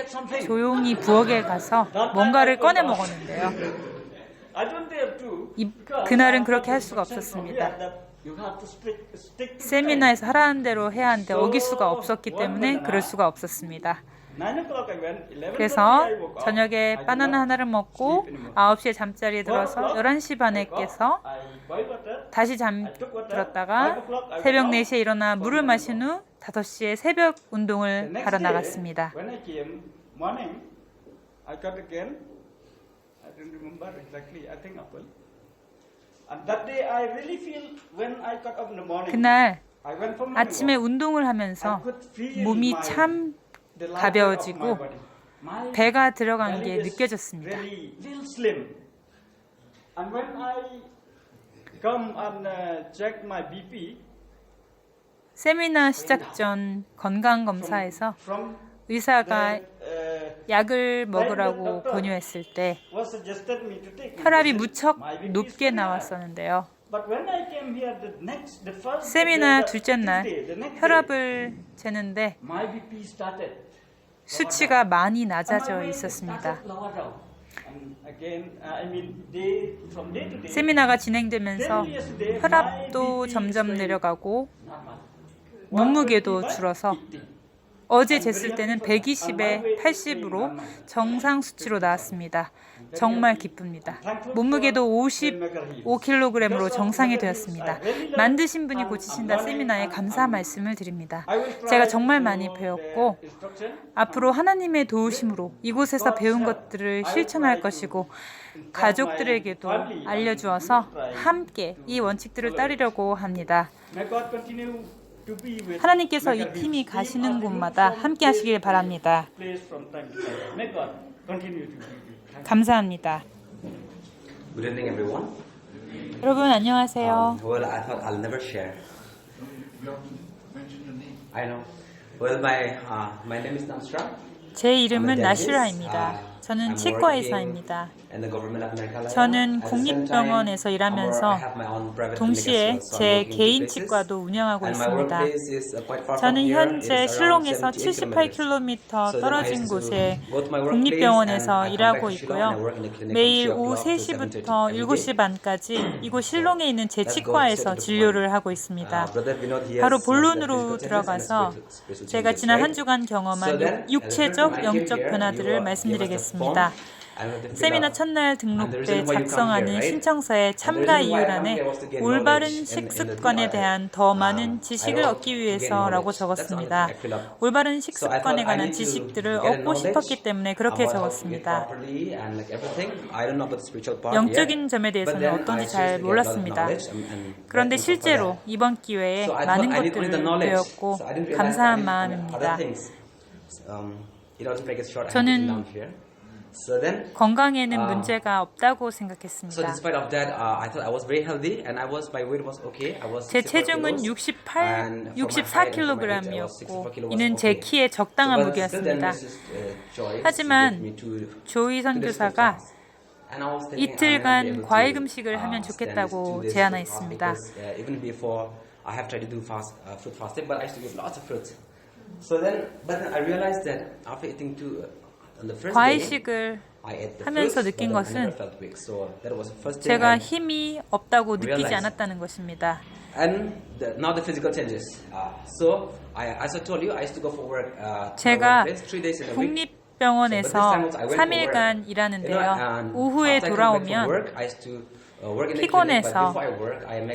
조용히 부엌에 가서 뭔가를 꺼내 먹었는데요. 그날은 그렇게 할 수가 없었습니다. 세미나에서 하라는 대로 해야 하는데 어길 수가 없었기 때문에 그럴 수가 없었습니다. 그래서 저녁에 바나나 하나를 먹고 9시에 잠자리에 들어서 11시 반에 깨서 다시 잠들었다가 새벽 4시에 일어나 물을 마신 후 5시에 새벽 운동을 하러 나갔습니다. 그날 아침에 운동을 하면서 몸이 참 가벼워지고 배가 들어간 게 느껴졌습니다. 세미나 시작 전 건강검사에서 의사가 약을 먹으라고 권유했을 때 혈압이 무척 높게 나왔었는데요. 세미나 둘째 날 혈압을 재는데 수치가 많이 낮아져 있었습니다. 세미나가 진행되면서 혈압도 점점 내려가고 몸무게도 줄어서 어제 쟀을 때는 120에 80으로 정상 수치로 나왔습니다. 정말 기쁩니다. 몸무게도 55kg으로 정상이 되었습니다. 만드신 분이 고치신다 세미나에 감사 말씀을 드립니다. 제가 정말 많이 배웠고 앞으로 하나님의 도우심으로 이곳에서 배운 것들을 실천할 것이고 가족들에게도 알려주어서 함께 이 원칙들을 따르려고 합니다. 하나님께서 이 팀이 가시는 곳마다 함께 하시길 바랍니다. 감사합니다. Good evening, everyone. 여러분 안녕하세요. Well, I thought I'll never share. I know. Well, my name is Namsra. 제 이름은 나슈라입니다. 저는 치과 의사입니다. 저는 국립병원에서 일하면서 동시에 제 개인 치과도 운영하고 있습니다. 저는 현재 실롱에서 78km 떨어진 곳에 국립병원에서 일하고 있고요. 매일 오후 3시부터 7시 반까지 이곳 실롱에 있는 제 치과에서 진료를 하고 있습니다. 바로 본론으로 들어가서 제가 지난 한 주간 경험한 육체적, 영적 변화들을 말씀드리겠습니다. 세미나 첫날 등록때 작성하는 신청서의 참가 이유란에 올바른 식습관에 대한 더 많은 지식을 얻기 위해서라고 적었습니다. 올바른 식습관에 관한 지식들을 얻고 싶었기 때문에 그렇게 적었습니다. 영적인 점에 대해서는 어떤지 잘 몰랐습니다. 그런데 실제로 이번 기회에 많은 것들을 배웠고 감사한 마음입니다. 저는 So then, 건강에는 문제가 없다고 so 생각했습니다. despite of that, I thought I was very healthy, and my weight was okay. I was 제 64 체중은 kilos, and for my height and for my weight, I was 64 64kg이었고 kilos 이는 was 제 okay. 키에 적당한 But still then 무게였습니다. Mrs. Joy 하지만 suggested me to 조이 do this 선교사가 fast. And I was thinking, I may not be 이틀간 able 과일 to, 금식을 하면 stand 좋겠다고 this 제안했습니다. fast because, even before I have tried to do fruit fasting, but I used to eat lots of fruits. So then, but then I realized that after eating on the first day, 과일식을 I ate the 하면서 fruits, 느낀 but then I never 것은 felt weak. So that was the first thing 제가 I 힘이 없다고 느끼지 realized. 않았다는 것입니다. And now the physical changes. So as I told you, I used to go for work. 제가 3 days in a week. 국립병원에서 3일간 일하는데요. 오후에 돌아오면 피곤해서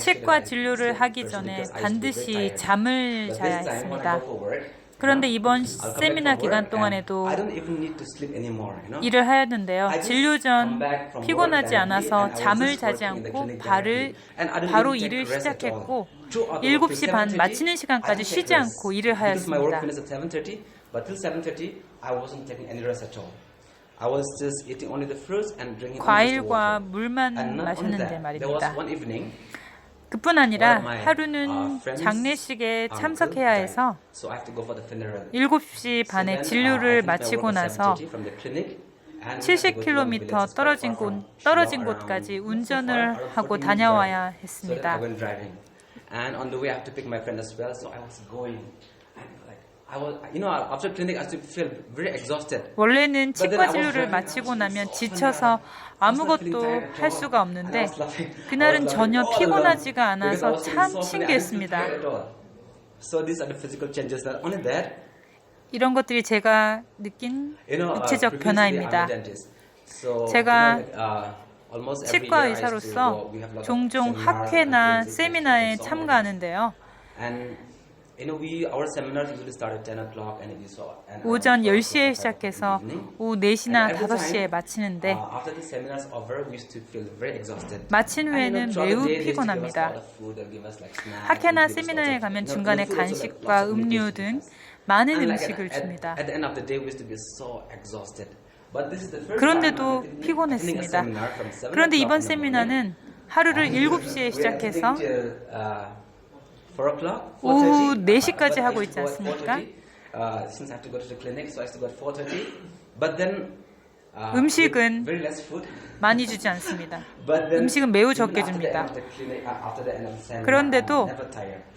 치과 진료를 하기 전에 반드시 잠을 자야 했습니다. 그런데 이번 세미나 기간 동안에도 일을 하였는데요. 진료 전 피곤하지 않아서 잠을 자지 않고 바로 일을 시작했고 7시 반 마치는 시간까지 쉬지 않고 일을 하였습니다. 과일과 물만 마셨는데 말입니다. 그뿐 아니라 하루는 장례식에 참석해야 해서 7시 반에 진료를 마치고 나서 70km 떨어진 곳까지 운전을 하고 다녀와야 했습니다. And on the way, I have to pick my friend as well. So I was going. After clinic, I used to feel very exhausted. 원래는 치과 진료를 마치고 나면 지쳐서 아무것도 할 수가 없는데 그날은 전혀 피곤하지가 않아서 참 신기했습니다. So these are the physical changes. Not only that, 이런 것들이 제가 느낀 육체적 변화입니다. 제가 치과 의사로서 종종 학회나 세미나에 참가하는데요. 오전 10시에 시작해서 오후 4시나 5시에 마치는데 마친 후에는 매우 피곤합니다. 학회나 세미나에 가면 중간에 간식과 음료 등 많은 음식을 줍니다. 그런데도 피곤했습니다. 그런데 이번 세미나는 하루를 7시에 시작해서 오후 4시까지 하고 있지 않습니까? 음식은 많이 주지 않습니다. 음식은 매우 적게 줍니다. 그런데도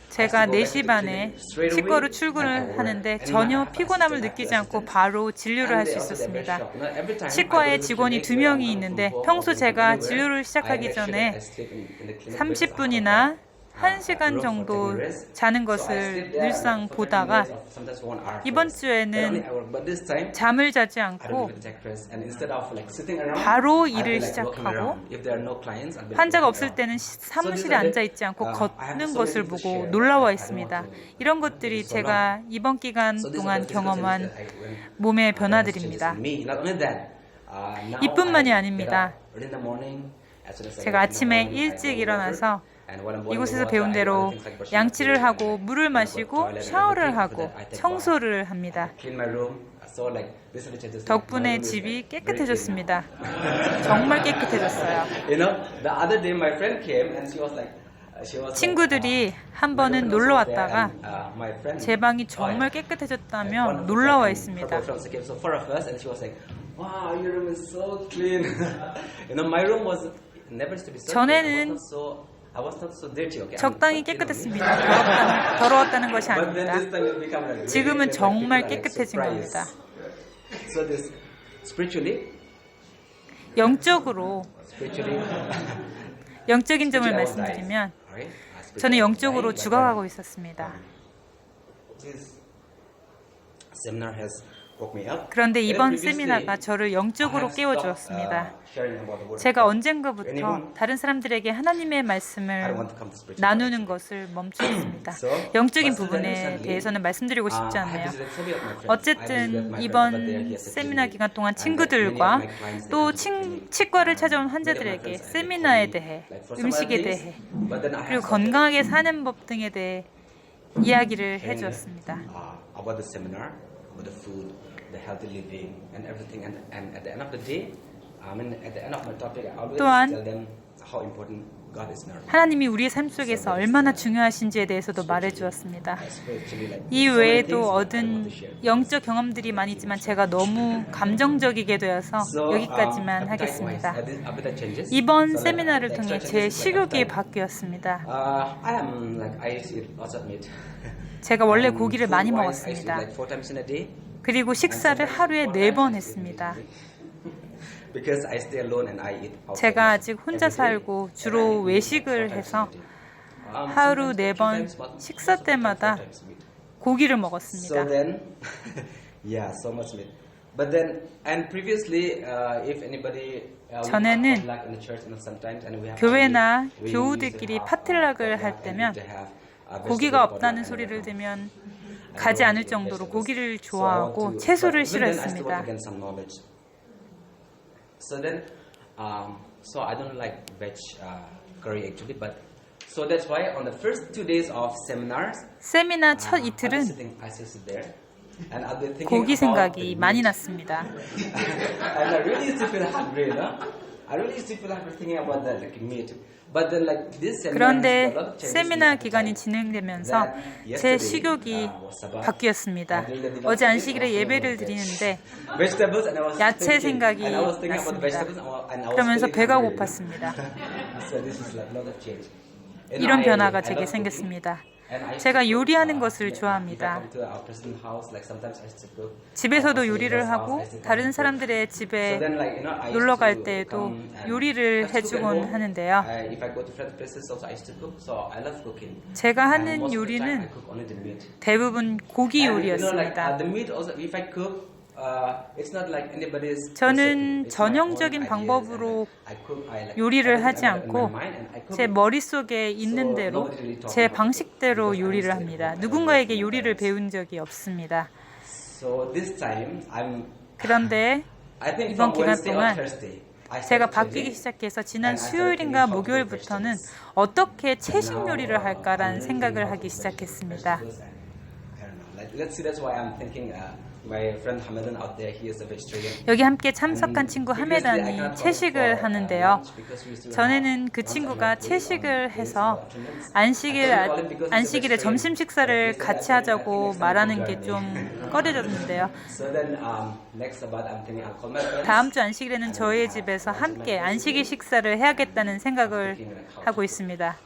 제가 4시 반에 치과로 출근을 하는데 전혀 피곤함을 느끼지 않고 바로 진료를 할 수 있었습니다. 치과에 직원이 2명이 있는데 평소 제가 진료를 시작하기 전에 30분이나 1시간 정도 자는 것을 늘상 보다가 이번 주에는 잠을 자지 않고 바로 일을 시작하고 환자가 없을 때는 사무실에 앉아있지 않고 걷는 것을 보고 놀라워 했습니다. 이런 것들이 제가 이번 기간 동안 경험한 몸의 변화들입니다. 이뿐만이 아닙니다. 제가 아침에 일찍 일어나서 이곳에서 배운 대로 양치를 하고 물을 마시고 샤워를 하고 청소를 합니다. 덕분에 집이 깨끗해졌습니다. 정말 깨끗해졌어요. 친구들이 한 번은 놀러 왔다가 제 방이 정말 깨끗해졌다며 놀라워했습니다. 전에는 적당히 깨끗했습니다. 더러웠다는 것이 아닙니다. 지금은 정말 깨끗해진 겁니다. 영적인 점을 말씀드리면 저는 영적으로 죽어가고 있었습니다. 그런데 이번 세미나가 저를 영적으로 깨워주었습니다. 제가 언젠가부터 다른 사람들에게 하나님의 말씀을 나누는 것을 멈추었습니다. 영적인 부분에 대해서는 말씀드리고 싶지 않네요. 어쨌든 이번 세미나 기간 동안 친구들과 또 치과를 찾아온 환자들에게 세미나에 대해, 음식에 대해, 그리고 건강하게 사는 법 등에 대해 이야기를 해주었습니다. the healthy living and everything. And at the end of the day, I mean, at the end of my topic, I always 또한 tell them how important God is in our life. 하나님이 우리의 삶 속에서 얼마나 중요하신지에 대해서도 말해주었습니다. 이 외에도 얻은 영적 경험들이 많이 있지만 제가 너무 감정적이게 되어서 여기까지만 하겠습니다. 이번 세미나를 통해 제 식욕이 바뀌었습니다. 제가 원래 고기를 많이 먹었습니다. 그리고 식사를 하루에 4번 했습니다. 제가 아직 혼자 살고 주로 외식을 해서 하루 4번 식사 때마다 고기를 먹었습니다. 전에는 교회나 교우들끼리 파틀락을 할 때면 고기가 없다는 소리를 들으면 가지 않을 정도로 고기를 좋아하고 채소를 싫어했습니다. So then, so I don't like veg curry actually, but so that's why on the first 2 days of seminars, 세미나 첫 이틀은 I sit there, and I'll be thinking 고기 about 생각이 많이 났습니다. and I really used to feel hungry, you know. I really used to feel hungry thinking about that like meat. But then like this seminar, 그런데 세미나 기간이 진행되면서 제 식욕이 바뀌었습니다. 어제 안식일에 예배를 드리는데 야채 생각이 났습니다. 그러면서 배가 고팠습니다. 이런 변화가 제게 생겼습니다. 제가 요리하는 것을 좋아합니다. 집에서도 요리를 하고 다른 사람들의 집에 놀러 갈 때에도 요리를 해주곤 하는데요. 제가 하는 요리는 대부분 고기 요리였습니다. 저는 전형적인 방법으로 요리를 하지 않고 제 머릿속에 있는 대로 제 방식대로 요리를 합니다. 누군가에게 요리를 배운 적이 없습니다. 그런데 이번 기간 동안 제가 바뀌기 시작해서 지난 수요일인가 목요일부터는 어떻게 채식 요리를 할까라는 생각을 하기 시작했습니다. 여기 함께 참석한 친구 하메단이 채식을 하는데요. 전에는 그 친구가 채식을 해서 안식일에 점심 식사를 같이 하자고 말하는 게 좀 꺼려졌는데요. 다음 주 안식일에는 저희 집에서 함께 안식일 식사를 해야겠다는 생각을 하고 있습니다.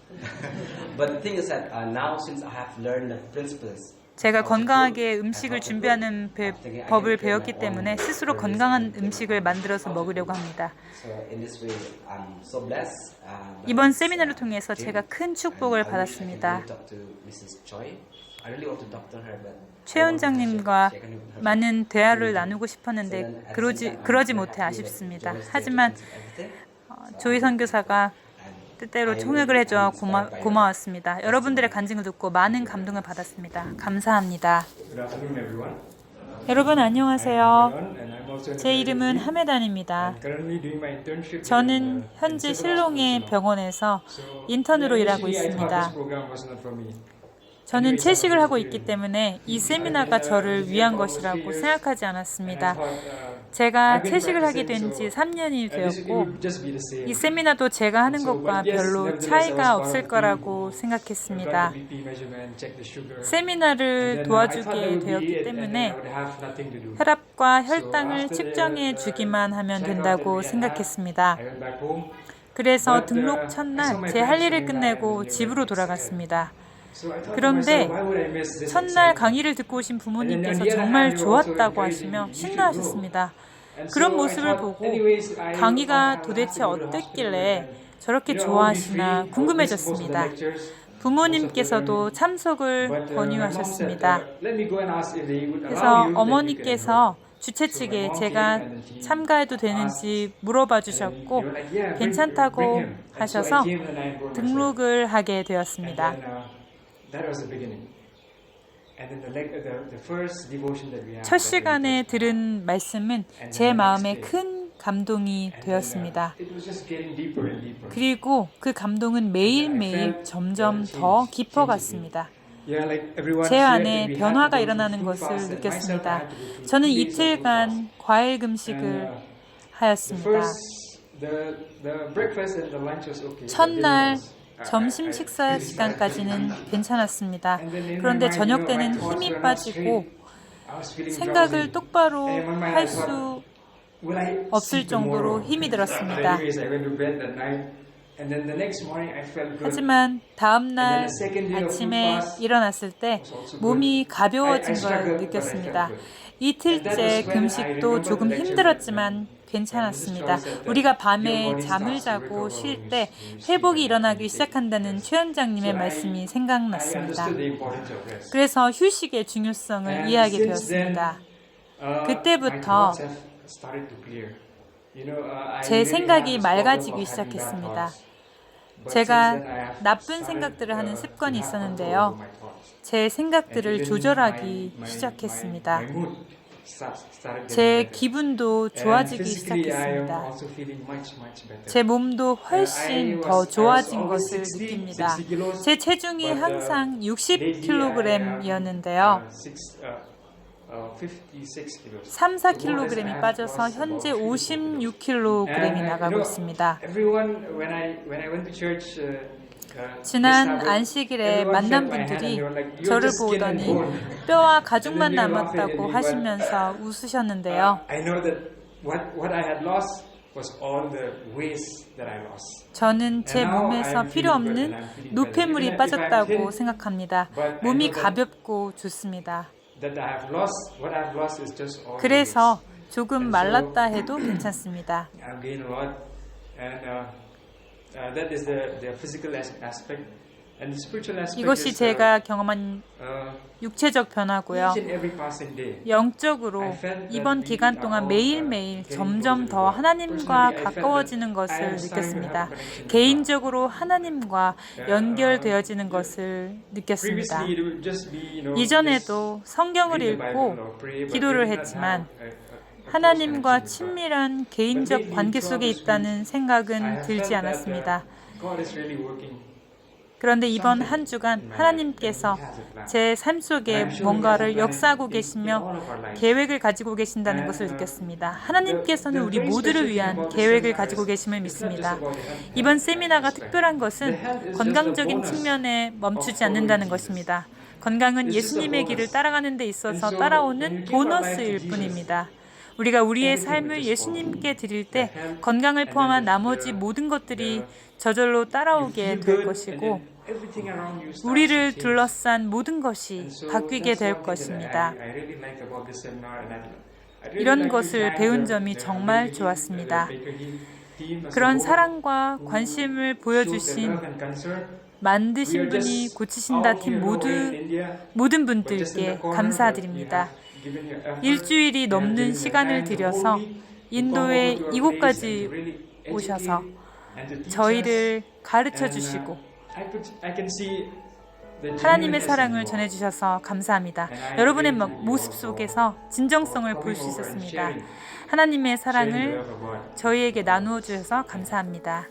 제가 건강하게 음식을 준비하는 법을 배웠기 때문에 스스로 건강한 음식을 만들어서 먹으려고 합니다. 이번 세미나를 통해서 제가 큰 축복을 받았습니다. 최 원장님과 많은 대화를 나누고 싶었는데 그러지 못해 아쉽습니다. 하지만 조희 선교사가 뜻대로 통역을 해줘 고마웠습니다. 여러분들의 간증을 듣고 많은 감동을 받았습니다. 감사합니다. 여러분 안녕하세요. 제 이름은 하메단입니다. 저는 현재 실롱의 병원에서 인턴으로 일하고 있습니다. 저는 채식을 하고 있기 때문에 이 세미나가 저를 위한 것이라고 생각하지 않았습니다. 제가 채식을 하게 된 지 3년이 되었고 이 세미나도 제가 하는 것과 별로 차이가 없을 거라고 생각했습니다. 세미나를 도와주게 되었기 때문에 혈압과 혈당을 측정해 주기만 하면 된다고 생각했습니다. 그래서 등록 첫날 제 할 일을 끝내고 집으로 돌아갔습니다. 그런데 첫날 강의를 듣고 오신 부모님께서 정말 좋았다고 하시며 신나하셨습니다. 그런 모습을 보고 강의가 도대체 어땠길래 저렇게 좋아하시나 궁금해졌습니다. 부모님께서도 참석을 권유하셨습니다. 그래서 어머니께서 주최 측에 제가 참가해도 되는지 물어봐 주셨고 괜찮다고 하셔서 등록을 하게 되었습니다. 첫 시간에 들은 말씀은 제 마음에 큰 감동이 되었습니다. 그리고 그 감동은 매일매일 점점 더 깊어갔습니다. 제 안에 변화가 일어나는 것을 느꼈습니다. 저는 이틀간 과일 금식을 하였습니다. 첫날 점심 식사 시간까지는 괜찮았습니다. 그런데 저녁 때는 힘이 빠지고 생각을 똑바로 할 수 없을 정도로 힘이 들었습니다. 하지만 다음날 아침에 일어났을 때 몸이 가벼워진 걸 느꼈습니다. 이틀째 금식도 조금 힘들었지만 괜찮았습니다. 우리가 밤에 잠을 자고 쉴 때 회복이 일어나기 시작한다는 최 원장님의 말씀이 생각났습니다. 그래서 휴식의 중요성을 이해하게 되었습니다. 그때부터 제 생각이 맑아지기 시작했습니다. 제가 나쁜 생각들을 하는 습관이 있었는데요. 제 생각들을 조절하기 시작했습니다. 제 기분도 좋아지기 시작했습니다. 제 몸도 훨씬 더 좋아진 것을 느낍니다. 제 체중이 항상 60kg이었는데요. 3, 4kg이 빠져서 현재 56kg이 나가고 있습니다. 지난 안식일에 만난 분들이 저를 보더니 뼈와 가죽만 남았다고 하시면서 웃으셨는데요. 저는 제 몸에서 필요 없는 노폐물이 빠졌다고 생각합니다. 몸이 가볍고 좋습니다. 그래서 조금 말랐다 해도 괜찮습니다. 이것이 제가 경험한 육체적 변화고요. 영적으로 이번 기간 동안 매일매일 점점 더 하나님과 가까워지는 것을 느꼈습니다. 개인적으로 하나님과 연결되어지는 것을 느꼈습니다. 이전에도 성경을 읽고 기도를 했지만 하나님과 친밀한 개인적 관계 속에 있다는 생각은 들지 않았습니다. 그런데 이번 한 주간 하나님께서 제 삶 속에 뭔가를 역사하고 계시며 계획을 가지고 계신다는 것을 느꼈습니다. 하나님께서는 우리 모두를 위한 계획을 가지고 계심을 믿습니다. 이번 세미나가 특별한 것은 건강적인 측면에 멈추지 않는다는 것입니다. 건강은 예수님의 길을 따라가는 데 있어서 따라오는 보너스일 뿐입니다. 우리가 우리의 삶을 예수님께 드릴 때 건강을 포함한 나머지 모든 것들이 저절로 따라오게 될 것이고 우리를 둘러싼 모든 것이 바뀌게 될 것입니다. 이런 것을 배운 점이 정말 좋았습니다. 그런 사랑과 관심을 보여주신 만드신 분이 고치신다 팀 모든 분들께 감사드립니다. 일주일이 넘는 시간을 들여서 인도에 이곳까지 오셔서 저희를 가르쳐 주시고 하나님의 사랑을 전해주셔서 감사합니다. 여러분의 모습 속에서 진정성을 볼 수 있었습니다. 하나님의 사랑을 저희에게 나누어 주셔서 감사합니다.